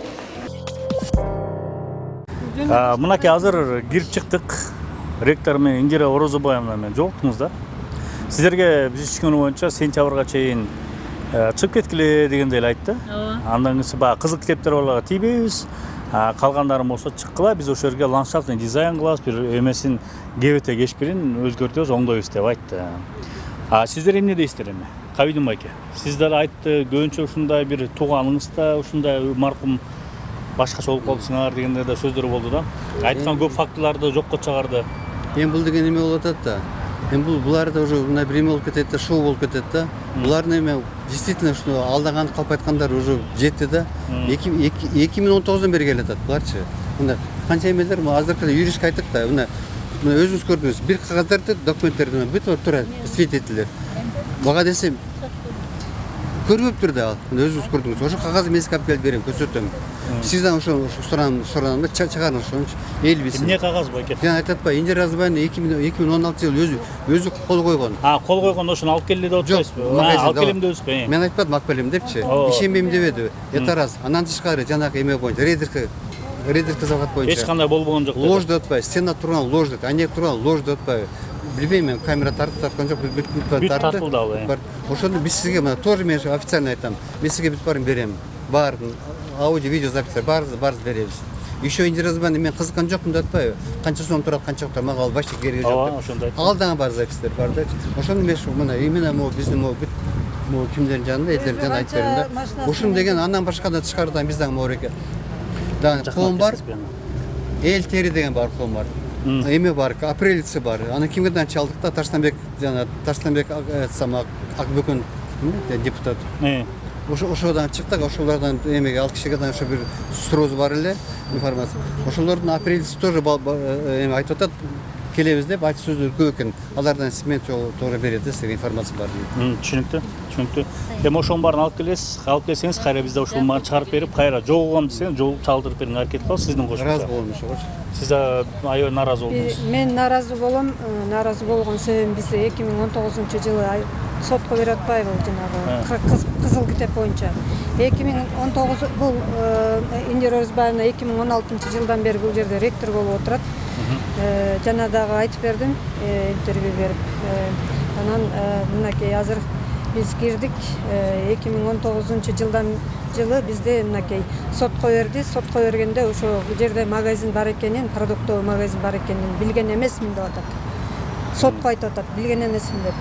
Мынакей азыр кирип чыктык. Ректор менен Индира Орозбаева менен жолуктуңуздар. Сиздерге биз түшүнүгүбүз боюнча сентябрга чейин чыгып кеткиле дегенди эле айтты. Андан кийин баягы кызыл китептер баларга тийбейбиз. Калгандарын болсо чыккыла, биз ошол жерге ландшафтный дизайн кылабыз, бир эмесин кебете кешпирин өзгөртөбүз, оңдойбуз деп айтты. Сиздер эмне дейсиздер эми? Кабидин байке. Сиздер айтты, көбүнчө ушундай бир тууганыңыз да ушундай маркум башкача болуп калыпсыңар дегендей да сөздөр болду да. Айткан көп фактыларды жокко чыгарды. Эми бул деген эме болуп атат да. Эми булар да уже мына бир эме болуп кетет да, шоу болуп кетет да. Булардын эми действительно ушуну алдаган калп айткандар уже жетти да. 2019 бери келатат буларчы. Мына канча эмелер, азыркы юристке айттык да. Мына өзүңүз көрдүңүз, бир кагаздарды, документтерди бүт турат, свидетельдер. Бага десем көрбөптүр да ал. Өзүңүз көрдүңүз. Ошо кагазды мен сизге алып келип берем, көрсөтөм. Сизден ошо суранам да, чыгарыңыз ошончу. Эл билсин. Эмне кагаз байке? Мен айтат ба, Индира Орозбаева 2016 жыл өзү кол койгон. Кол койгондо ошону алып келди деп атпайсызбы? Алып келем дебизби? Мен айтпадым алып келем депчи. Ишенбейм дебеди. Это раз. Анан тышкары жанагы эме боюнча, рейдерге рейдерский завод боюнча. Эч кандай болбогон жок. Лож деп атпайбы, стена турган лож дейт, ане турган лож деп атпайбы. Билбейм мен, камера тарткан жок, бүт тартылды ал. Ошондо биз сизге мына тоже мен официально айтам. Мен сизге бүт баарын берем. Баарын аудио, видео записьтер баарыбыз беребиз. Еще интересно, мен кызыккан жокмун деп атпайбы. Канча сом турат, канча жок, мага ал вообще кереги жок. Ооба, ошондой. Ал дагы бар записьтер бар да. Ошондо мен мына именно могу биздин могу бүт могу кимдердин жанында, элдердин жанында айтып берем да. Ушун деген андан башка да тышкарыдан биз дагы могу экен. Дагы коом бар. Эл тери деген бар коом бар. Эме бар, апрелицы бар. Аны кимдерден чалдык да, Таштанбек сама Акбөкөн депутат. Ошодан чыктык, ошолордон эмеге ал кишиге да ошо бир сурооз бар эле информация. Ошолордун апрелицы тоже эме айтып атат, келебиз деп айтып сөздөр көп экен. Алардан смен тоже берет да, сизге информация бар. Түшүнүктүү, түшүнүктүү. Эми ошонун баарын алып келсеңиз, кайра бизде ушул мага чыгарып берип, кайра жогугам десеңиз, жогуп чалдырып берүүгө аракет кылабыз сиздин кошумча. Ыраазы болом ошого. Сиз аябай нааразы болдуңуз. Мен нааразы болом. Нааразы болгон себебим бизде 2019-жылы сотко берип атпайбы жанагы кызыл китеп боюнча. 2019 бул Индира Орозбаевна 2016-жылдан бери бул жерде ректор болуп отурат. Жана дагы айтып бердим, интервью берип. Анан мынакей азыр биз кирдик 2019-жылы бизде мынакей сотко берди. Сотко бергенде ошо бул жерде магазин бар экенин, продуктовый магазин бар экенин билген эмесмин деп атат. Сотко айтып атат, билген эмесмин деп.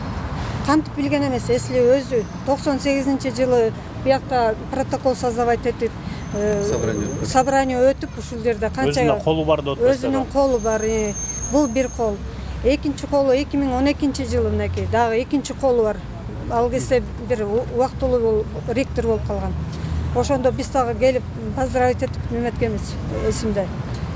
Кантип билген эмес, эсли өзү 98-жылы биякта протокол создавать этип собрание өтүп ушул жерде канча өзүнүн колу бар деп атпайсызбы? Өзүнүн колу бар. Бул бир кол. Экинчи колу 2012-жылы мынакей дагы экинчи колу бар. Ал кезде бир убактылуу ректор болуп калган. Ошондо биз дагы келип поздравить этип неметкенбиз эсимде.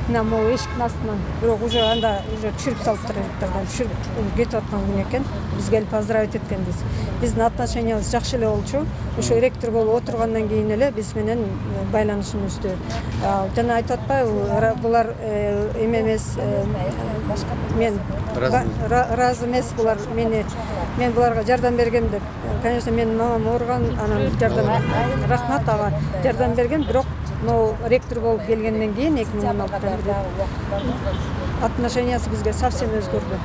Мына могу эшиктин астынан, бирок уже анда уже түшүрүп салыптыр ректордон, түшүрүп кетип аткан күн экен. Биз келип поздравить эткенбиз. Биздин отношениябыз жакшы эле болчу. Ошо ректор болуп отургандан кийин эле биз менен байланышыбызды. Жана айтып атпайбы, булар эме эмес, мен ыраазы эмес булар мен буларга жардам бергем деп. Конечно, мен мамам ооруган, анан жардам рахмат ага жардам берген, бирок но ректор болуп келгенден кийин 2016-да отношениясы бизге совсем өзгөрдү.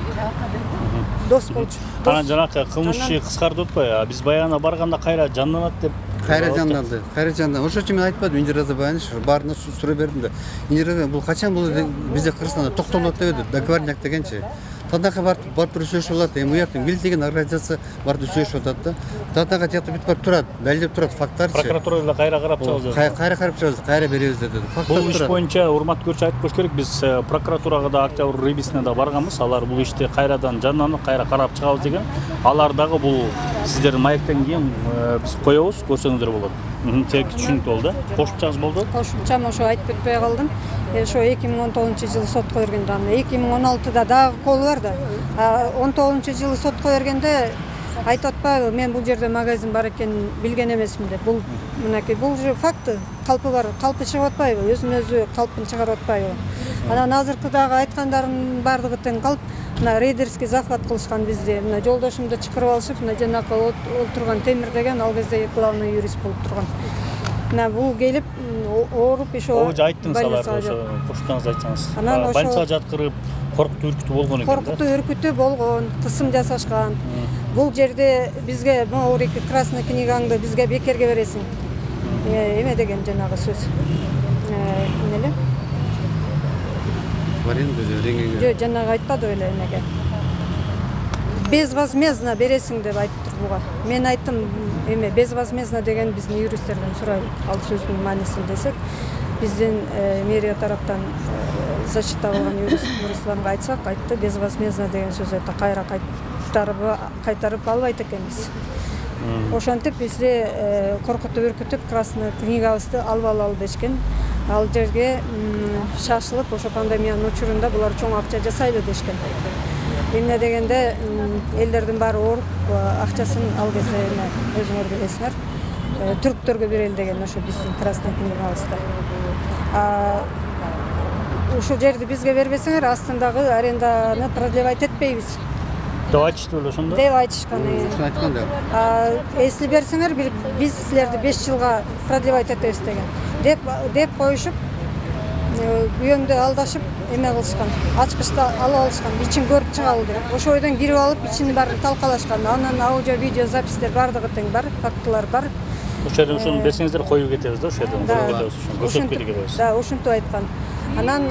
Дос болчу. Анан жанакы кылмыш иши кыскарды атпайбы? Биз баягы барганда кайра жанданат деп. Кайра жанданды. Ошо үчүн мен айтпадым, Индира Орозбаевна баарына суроо бердим да. Индира бул качан бул бизде Кыргызстанда токтолот деп эди, договорняк дегенчи. Таднака барып туруп сүйлөшүп алат, эми уяктын бил деген организация барып сүйлөшүп атат да. Таднака тиякта бүт барып турат, далилдеп турат факттарчы. Прокуратурада кайра карап чыгабыз. Кайра карап чыгабыз, кайра беребиз деди. Бул иш боюнча урматтуу көрүүчү айтып коюш керек, биз прокуратурага да октябрь рыбисине да барганбыз. Алар бул ишти кайрадан жанданып, кайра карап чыгабыз деген. Алар дагы бул сиздердин маектен кийин биз коебуз, көрсөңүздөр болот. Түшүнүктүү болду. Кошумчаңыз болду? Кошумчам ошо айтып кетпей калдым. Ошо 2019-жылы сотко бергенде, 2016-да дагы колу бар да. 19-жылы сотко бергенде айтып атпайбы, мен бул жерде магазин бар экенин билген эмесмин деп. Бул мынакей бул же факты, калпы бар, калпы чыгып атпайбы, өзүн өзү калпын чыгарып атпайбы. Анан азыркы дагы айткандардын баардыгы тең калп. Мына рейдерский захват кылышкан бизде. Мына жолдошумду чакырып алышып, мына жанакы олтурган Темир деген ал кезде главный юрист болуп турган. Мына бул келип ооруп ошо. Ого айттыңыз алар ошо кошумчаңызды айтсаңыз. Больницага жаткырып, коркутуу үркүтүү болгон экен да. Коркутуу үркүтүү болгон, кысым жасашкан. Бул жерде бизге могу красный книгаңды бизге бекерге бересиң. Эме деген жанагы сөз. Эмеле? Жок, жанагы айтпады эле эмеге. Безвозмездно бересиң деп айтыптыр буга. Мен айттым, эме безвозмездно деген биздин юристтерден сурайлы. Ал сөздүн маанисин десек, биздин мэрия тараптан защита кылган юристтерге айтсак, айтты безвозмездно деген сөз айта кайра кайтарып албайт экенбиз. Ошентип бизде коркутуп үркүтүп красный книгабызды албалы дешкен. Ал жерге шашылып, ошо пандемиянын учурунда булар чоң акча жасайлы дешкен. Эмне дегенде элдердин баары ооруп, акчасын ал кезде өзүңөр билесиңер, түрктөргө берели деген ошо биздин красный книгабызда. Ушул жерди бизге бербесеңер, астындагы аренданы продлевать этпейбиз деп айтышты беле ошондо? Деп айтышкан. Ошону айткан да. Если берсеңер, биз силерди 5 жылга продлевать этебиз деген. Деп коюшуп, күйөөмдү алдашып эме кылышкан, ачкычты алып алышкан, ичин көрүп чыгалы деп. Ошол бойдон кирип алып, ичини баарын талкалашкан. Анан аудио, видео запистер бардыгы тең бар, фактылар бар. Ошол жерде ошону берсеңиздер коюп кетебиз да, ошол жерден коюп кетебиз, көрсөтүп кетебиз. Да, ошентип айткан. Анан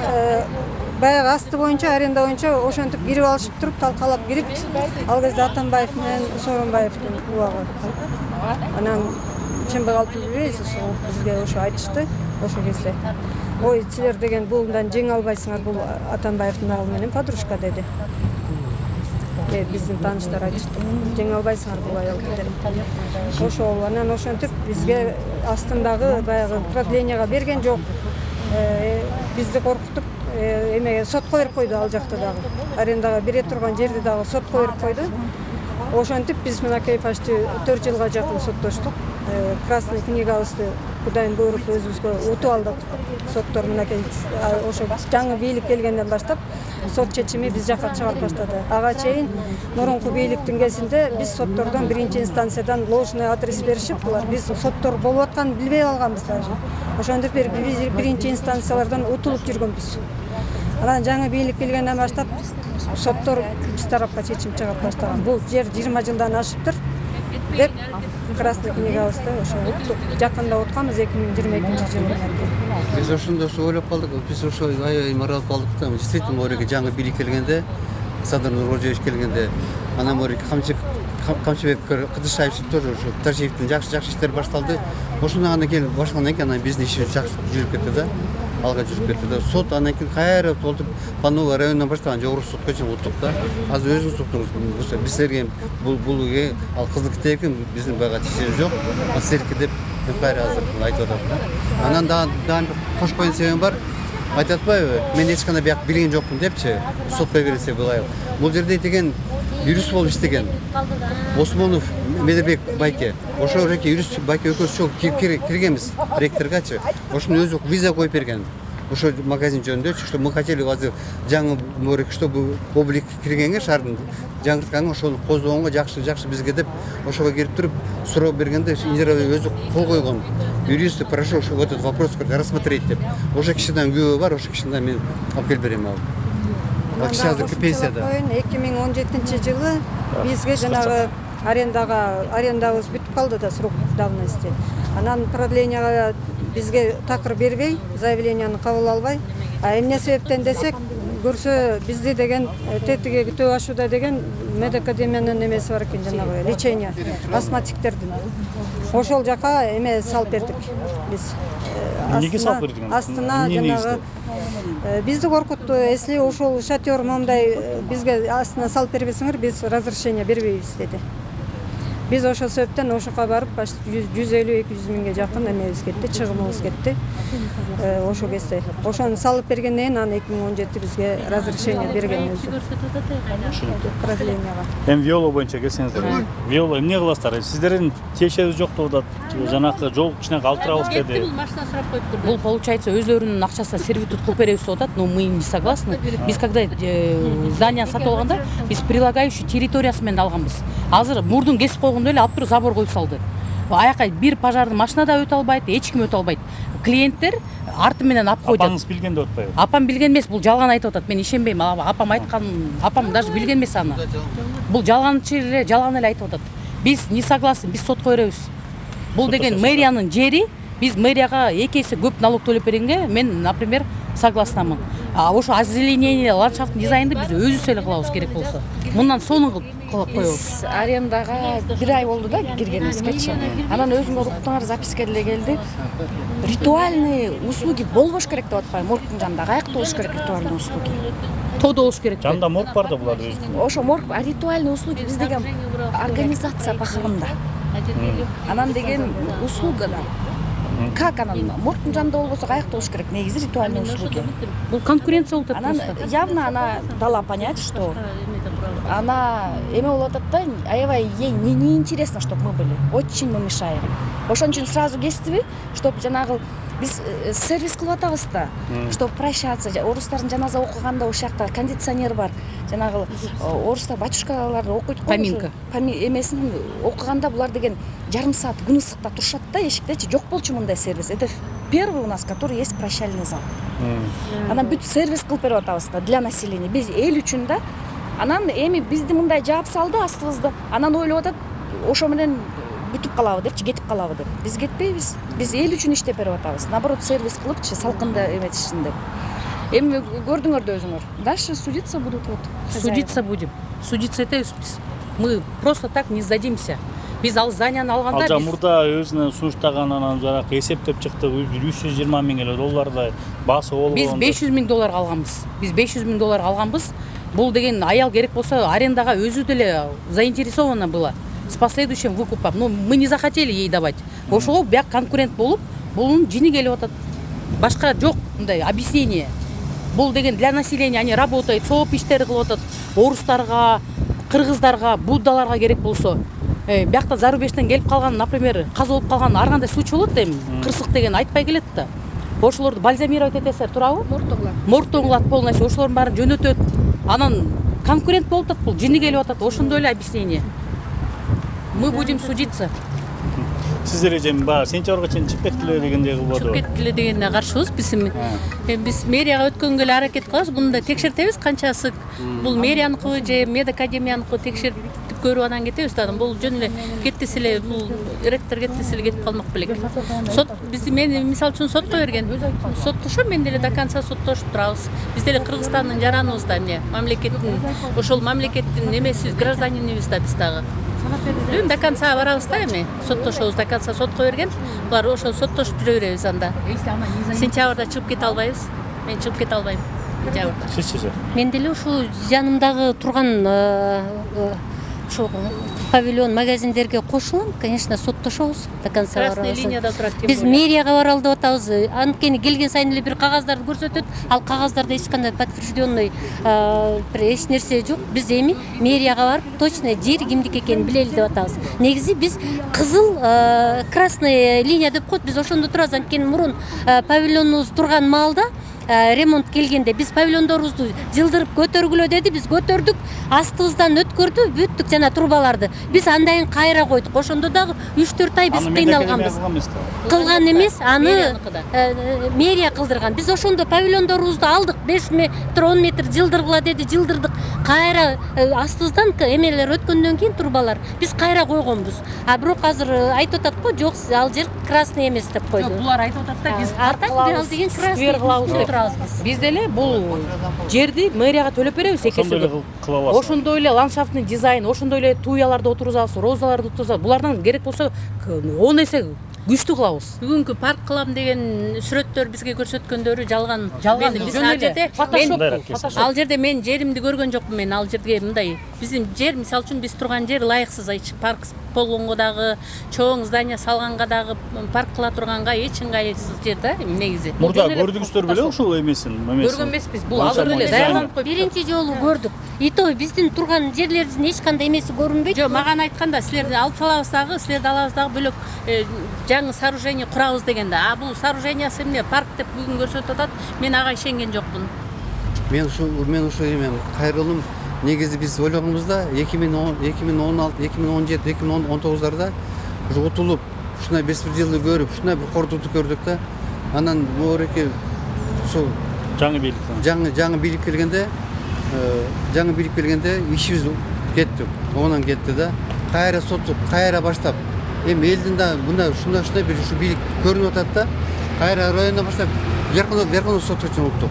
баягы асты боюнча, аренда боюнча ошентип кирип алышып туруп, талкалап кирип, ал кезде Атамбаев менен Сооронбаевдин убагы. Анан чынбы калып билбейбиз, ошо бизге ошо айтышты, ошо кезде. Ой, силер деген булдан жеңе албайсыңар, бул Атамбаевдин агы менен подружка деди. Биздин тааныштар айтышты, жеңе албайсыңар бул аялды деп. Ошол, анан ошентип бизге астындагы баягы продлениега берген жок. Бизди коркутуп, эмеге сотко берип койду ал жакта дагы. Арендага бере турган жерди дагы сотко берип койду. Ошентип биз мынакей почти 4 жылга жакын соттоштук. Красный книгабызды Кудайын буйруп өзүбүзгө утуп алдык. Соттор мынакей ошо жаңы бийлик келгенден баштап сот чечими биз жакка чыгарып баштады. Ага чейин мурунку бийликтин кезинде биз соттордон биринчи инстанциядан ложный адрес беришип, булар биз соттор болуп атканын билбей калганбыз даже. Ошондук биринчи инстанциялардан утулуп жүргөнбүз. Анан жаңы бийлик келгенден баштап соттор биз тарапка чечим чыгарып баштаган. Бул жер 20 жылдан ашыптыр деп Красный книгабызды ошо уттук. Жакында утканбыз 2022-жылы. Биз ошондо ойлоп калдык, биз ошо аябай имаралып калдык да. Действительно, мореге жаңы бийлик келгенде, Садыр Нургожеевич келгенде, анан мореге Камчыбек Кыдышаевич тоже ошо Тажиевдин жакшы иштери башталды. Ошондон кийин башлагандан кийин биздин ишибиз жакшы жүрүп кетти да. Алга жүрүп кетти да. Сот анан кийин кайра толтуп Пановый районунан баштаган жогорку сотко чейин уттук да. Азыр өзүңүз уктуңуз. Биздерге бул ал кызыл китепке биздин баягы тиешеси жок. Ал силерге деп кайра азыр айтып атат да. Анан дагы кошуп койгон себебим бар. Айтып атпайбы? Мен эч кандай бияк билген жокмун депчи. Сотко берсе булай. Бул жерде деген юрист болуп иштеген. Осмонов Медербек Байке. Ошол жерге юрист Байке экөөбүз чогуу киргенбиз ректоргачы. Ошонун өзү виза коюп берген. Ошо магазин жөнүндө, что мы хотели азыр жаңы морек, чтобы облик киргенге шаардын жаңыртканга ошону коздогонго жакшы бизге деп ошого кирип туруп суроо бергенде Индира өзү кол койгон. Юристы прошу вот этот вопрос рассмотреть деп. Ошо кишиден күбө бар, ошо кишиден мен алып келип берем ал. Ал киши азыр пенсияда. 2017-жылы бизге жанагы арендабыз бүтүп калды да, срок давности. Анан продлениега бизге такыр бербей, заявленияны кабыл албай, эмне себептен десек, көрсө бизди деген тетиге күтүп ашууда деген медакадемиянын эмеси бар экен, жанагы лечение астматиктердин. Ошол жака эме салып бердик биз. Эмнеге салып бердиңиз? Астына жанагы бизди коркутту. Если ошол шатер момундай бизге астына салып бербесеңер, биз разрешение бербейбиз деди. Биз ошол себептен ошоко барып, 150-200 миңге жакын эмебиз кетти, чыгымыбыз кетти. Ошол кезде. Ошону салып бергенден кийин анан 2017 бизге разрешение берген өзү. Продлениега. Виола боюнча келсеңиздер. Виола эмне кыласыздар? Сиздердин тиешеси жок деп атат. Жанакы жол кичине калтырабыз деди. Машина сурап коюптур. Бул получается өзлөрүнүн акчасына сервитут кылып беребиз деп атат, но мы не согласны. Биз когда здание сатып алганда, биз прилагающий территориясы менен алганбыз. Азыр мурдун кесип койгондой эле алып туруп забор коюп салды. Аяка бир пожарный машина да өтө албайт, эч ким өтө албайт. Клиенттер арты менен алып койду. Апаңыз билген деп атпайбы? Апам билген эмес, бул жалган айтып атат. Мен ишенбейм. Апам айткан, апам даже билген эмес аны. Бул жалганчы эле, жалган эле айтып атат. Биз не согласны, биз сотко беребиз. Бул деген мэриянын жери, биз мэрияга 2 эсе көп налог төлөп бергенге мен, например, согласнамын. Ошо озеленение, ландшафтный дизайнды биз өзүбүз эле кылабыз керек болсо. Мындан сонун кылып коебуз. Арендага 1 ай болду да киргенибизгечи. Анан өзүңөр уктуңар, записка деле келди. Ритуальные услуги болбош керек деп атпайбы? Моргтун жанында каякта болуш керек ритуальные услуги? Тодо болуш керек. Жанында морг бар да булар өзү. Ошо морг, ритуальные услуги биз деген организация бахырында. Анан деген услуга да. Как анан моргтун жанында болбосо каякта болуш керек? Негизи ритуальные услуги. Бул конкуренция болуп Анан явно она дала понять, что она эме болуп атат да, аябай ей не интересно, чтобы мы были. Очень мы мешаем. Ошон үчүн сразу кестиби, чтобы жанагы биз сервис кылып атабыз да, чтобы прощаться. Орустардын жаназа окуганда ошол жакта кондиционер бар. Жанагы орустар батюшкалар окуйт го. Поминка. Эмесин окуганда булар деген жарым саат күн ысыкта турушат да эшиктечи. Жок болчу мындай сервис. Это первый у нас, который есть прощальный зал. Анан бүт сервис кылып берип атабыз да для населения. Биз эл үчүн да. Анан эми бизди мындай жаап салды астыбызды. Анан ойлоп атат, ошо менен бүтүп калабы депчи, кетип калабы деп. Биз кетпейбиз. Биз эл үчүн иштеп берип атабыз. Наоборот, сервис кылыпчы, салкында эметишин деп. Эми көрдүңөр да өзүңөр. Дальше судиться будут вот. Судиться будем. Судиться этебиз биз. Мы просто так не сдадимся. Биз ал зданияны алганда Ал жамурда өзүнө сунуштаган анан жарак эсептеп чыкты 320 000 доллардай баасы болгон. Биз 500 000 долларга алганбыз. Биз 500 000 долларга алганбыз. Бул деген аял керек болсо арендага өзү деле заинтересована была с последующим выкупом. Но мы не захотели ей давать. Ошого бияк конкурент болуп, бунун жини келип атат. Башка жок мындай объяснение. Бул деген для населения они работают, сооп иштери кылып атат. Орустарга, кыргыздарга, буддаларга керек болсо. Биякта зарубежден келип калган, например, каза болуп калган ар кандай случай болот эми. Кырсык деген айтпай келет да. Ошолорду бальзамировать этесиздер, туурабы? Мортоңлат полностью, ошолордун баарын жөнөтөт. Анан конкурент болуп атат, бул жини келип атат. Ошондой эле объяснение. Мы будем судиться. Сиздер эжем баягы сентябрга чейин чыгып кеткиле дегендей кылбады. Чыгып кеткиле дегенине каршыбыз. Биз мэрияга өткөнгө эле аракет кылабыз. Буну да текшертебиз канчасы бул мэрияныкыбы же медакадемияныкыбы текшертип көрүп анан кетебиз да. Бул жөн эле кетпесе эле, бул ректор кетпесе эле кетип калмак белек. Сот бизди мени мисалы үчүн сотко берген. Соттошо мен деле до конца соттошуп турабыз. Биз деле Кыргызстандын жараныбыз да, эмне, мамлекеттин, ошол мамлекеттин немеси, гражданинибиз да биз дагы. До конца барабыз да эми. Соттошобуз до конца сотко берген. Булар ошо соттошуп жүрө беребиз анда. Сентябрда чыгып кете албайбыз. Мен чыгып кете албайм. Сизчи? Мен деле ушул жанымдагы турган ошо павильон магазиндерге кошулам, конечно, соттошобуз до конца барабыз. Красная линияда турат. Биз мэрияга баралы деп атабыз. Анткени келген сайын эле бир кагаздарды көрсөтөт. Ал кагаздарда эч кандай подтвержденный эч нерсе жок. Биз эми мэрияга барып точно жер кимдики экенин билели деп атабыз. Негизи биз кызыл красная линия деп коет. Биз ошондо турабыз. Анткени мурун павильонубуз турган маалда ремонт келгенде биз павильондорубузду жылдырып көтөргүлө деди, биз көтөрдүк, астыбыздан өткөрдү, бүттүк жана трубаларды. Биз andайын кайра койдук. Ошондо дагы 3-4 ай биз кыйналганбыз. Кылган эмес, аны мэрия кылдырган. Биз ошондо павильондорубузду алдык, 5 метр, 10 метр жылдыргыла деди, жылдырдык. Кайра астыбыздан эмелер өткөндөн кийин трубалар биз кайра койгонбуз. А бирок азыр айтып атат го, жок, ал жер красный эмес деп койду. Булар айтып атат да, биз ал деген красный. Биз деле бул жерди мэрияга төлөп беребиз экесе. Ошондой эле ландшафтный дизайн, ошондой эле туяларды отургузабыз, розаларды отургузабыз. Булардан керек болсо 10 эсе күчтүү кылабыз. Бүгүнкү парк кылам деген сүрөттөр бизге көрсөткөндөрү жалган. Биз ал жерде мен жеримди көргөн жокмун. Мен ал жерге мындай биздин жер, мисалы үчүн биз турган жер лайыксыз, парк болгонго дагы, чоң здание салганга дагы, парк кыла турганга эч ыңгайсыз жер да негизи. Мурда көрдүңүздөр беле ушул эмесин? Көргөн эмеспиз. Бул азыр эле даярданып коюп. Биринчи жолу көрдүк. И то биздин турган жерлерибиздин эч кандай эмеси көрүнбөйт. Жок, мага айтканда силерди алып салабыз дагы, силерди алабыз дагы бөлөк жаңы сооружение курабыз дегенде. А бул сооружениясы эмне, парк деп бүгүн көрсөтүп атат. Мен ага ишенген жокмун. Мен ушу эме кайрылым негизи биз ойлогонбузда 2016, 2017, 2019-дарда ушу утулуп, ушундай беспределды көрүп, ушундай бир кордукту көрдүк да. Анан моореке ушул жаңы бийлик келгенде ишибиз кетти. Онан кетти да. Кайра соттук, кайра баштап. Эми элдин да мындай ушундай бир ушу бийлик көрүнүп атат да. Кайра районунан баштап Верховный сотко чейин уттук.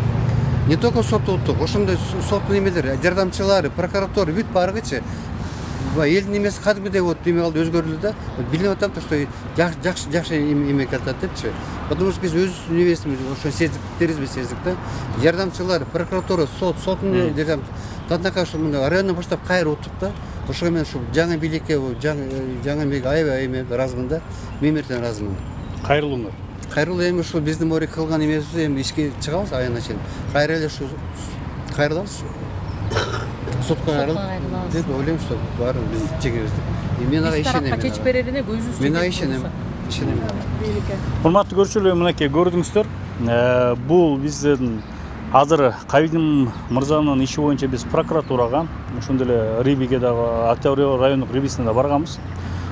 Не только сот уттук, ошондой соттун эмелери, жардамчылары, прокуратура бүт баарыгычы элдин эмеси кадимгидей вот эме калды, өзгөрүлдү да. Билип атам, что жакшы эме катат депчи. Потому что биз өзүбүздүн эмесибиз, ошо сездиктерибизди сездик да. Жардамчылар, прокуратура, соттун тандакай ушу мындай районунан баштап кайра уттук да. Ошого мен ушу жаңы бийликке, жаңы эмеге аябай ыраазымын да. Мемертен ыраазымын. Кайрылыңар. Кайрылуу эми ушул биздин море кылган эмесибиз эми ишке чыгабыз айына чейин. Кайра эле ушу кайрылабыз. Сотко кайрылып деп ойлойм, что баарын биз чегебиз деп. Мен ага ишенем. Чечип берерине көзүбүз Мен ага ишенем. Урматтуу көрүүчүлөр, мынакей көрдүңүздөр. Бул биздин азыр Кабидин мырзанын иши боюнча биз прокуратурага, ошондой эле Рибиге дагы, Октябрь райондук Рибисине да барганбыз.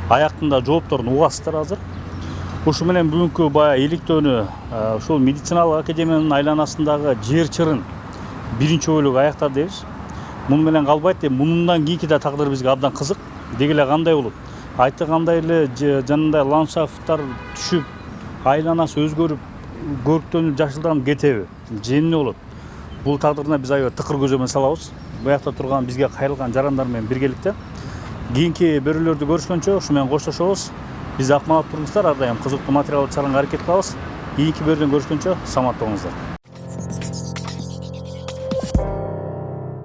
Аяктында жоопторун угасыздар азыр. Ушу менен бүгүнкү баягы иликтөөнү ушул медициналык академиянын айланасындагы жер чырын биринчи бөлүгү аяктады дейбиз. Муну менен калбайт, мундан кийинки да тагдыр бизге абдан кызык. Деги эле кандай болот? Айтылгандай эле жанында ландшафттар түшүп, айланасы өзгөрүп, көрктөнүп, жашылданып кетеби? Же эмне болот? Бул тагдырына биз аябай тыкыр көзөмөл салабыз. Буякта турган бизге кайрылган жарандар менен биргеликте. Кийинки берүүлөрдү көрүшкөнчө ушу менен коштошобуз. Биз Акмалат Турмуштар ар дайым кызыктуу материал чыгарганга аракет кылабыз. Кийинки берүүдөн көрүшкөнчө саламатта болуңуздар.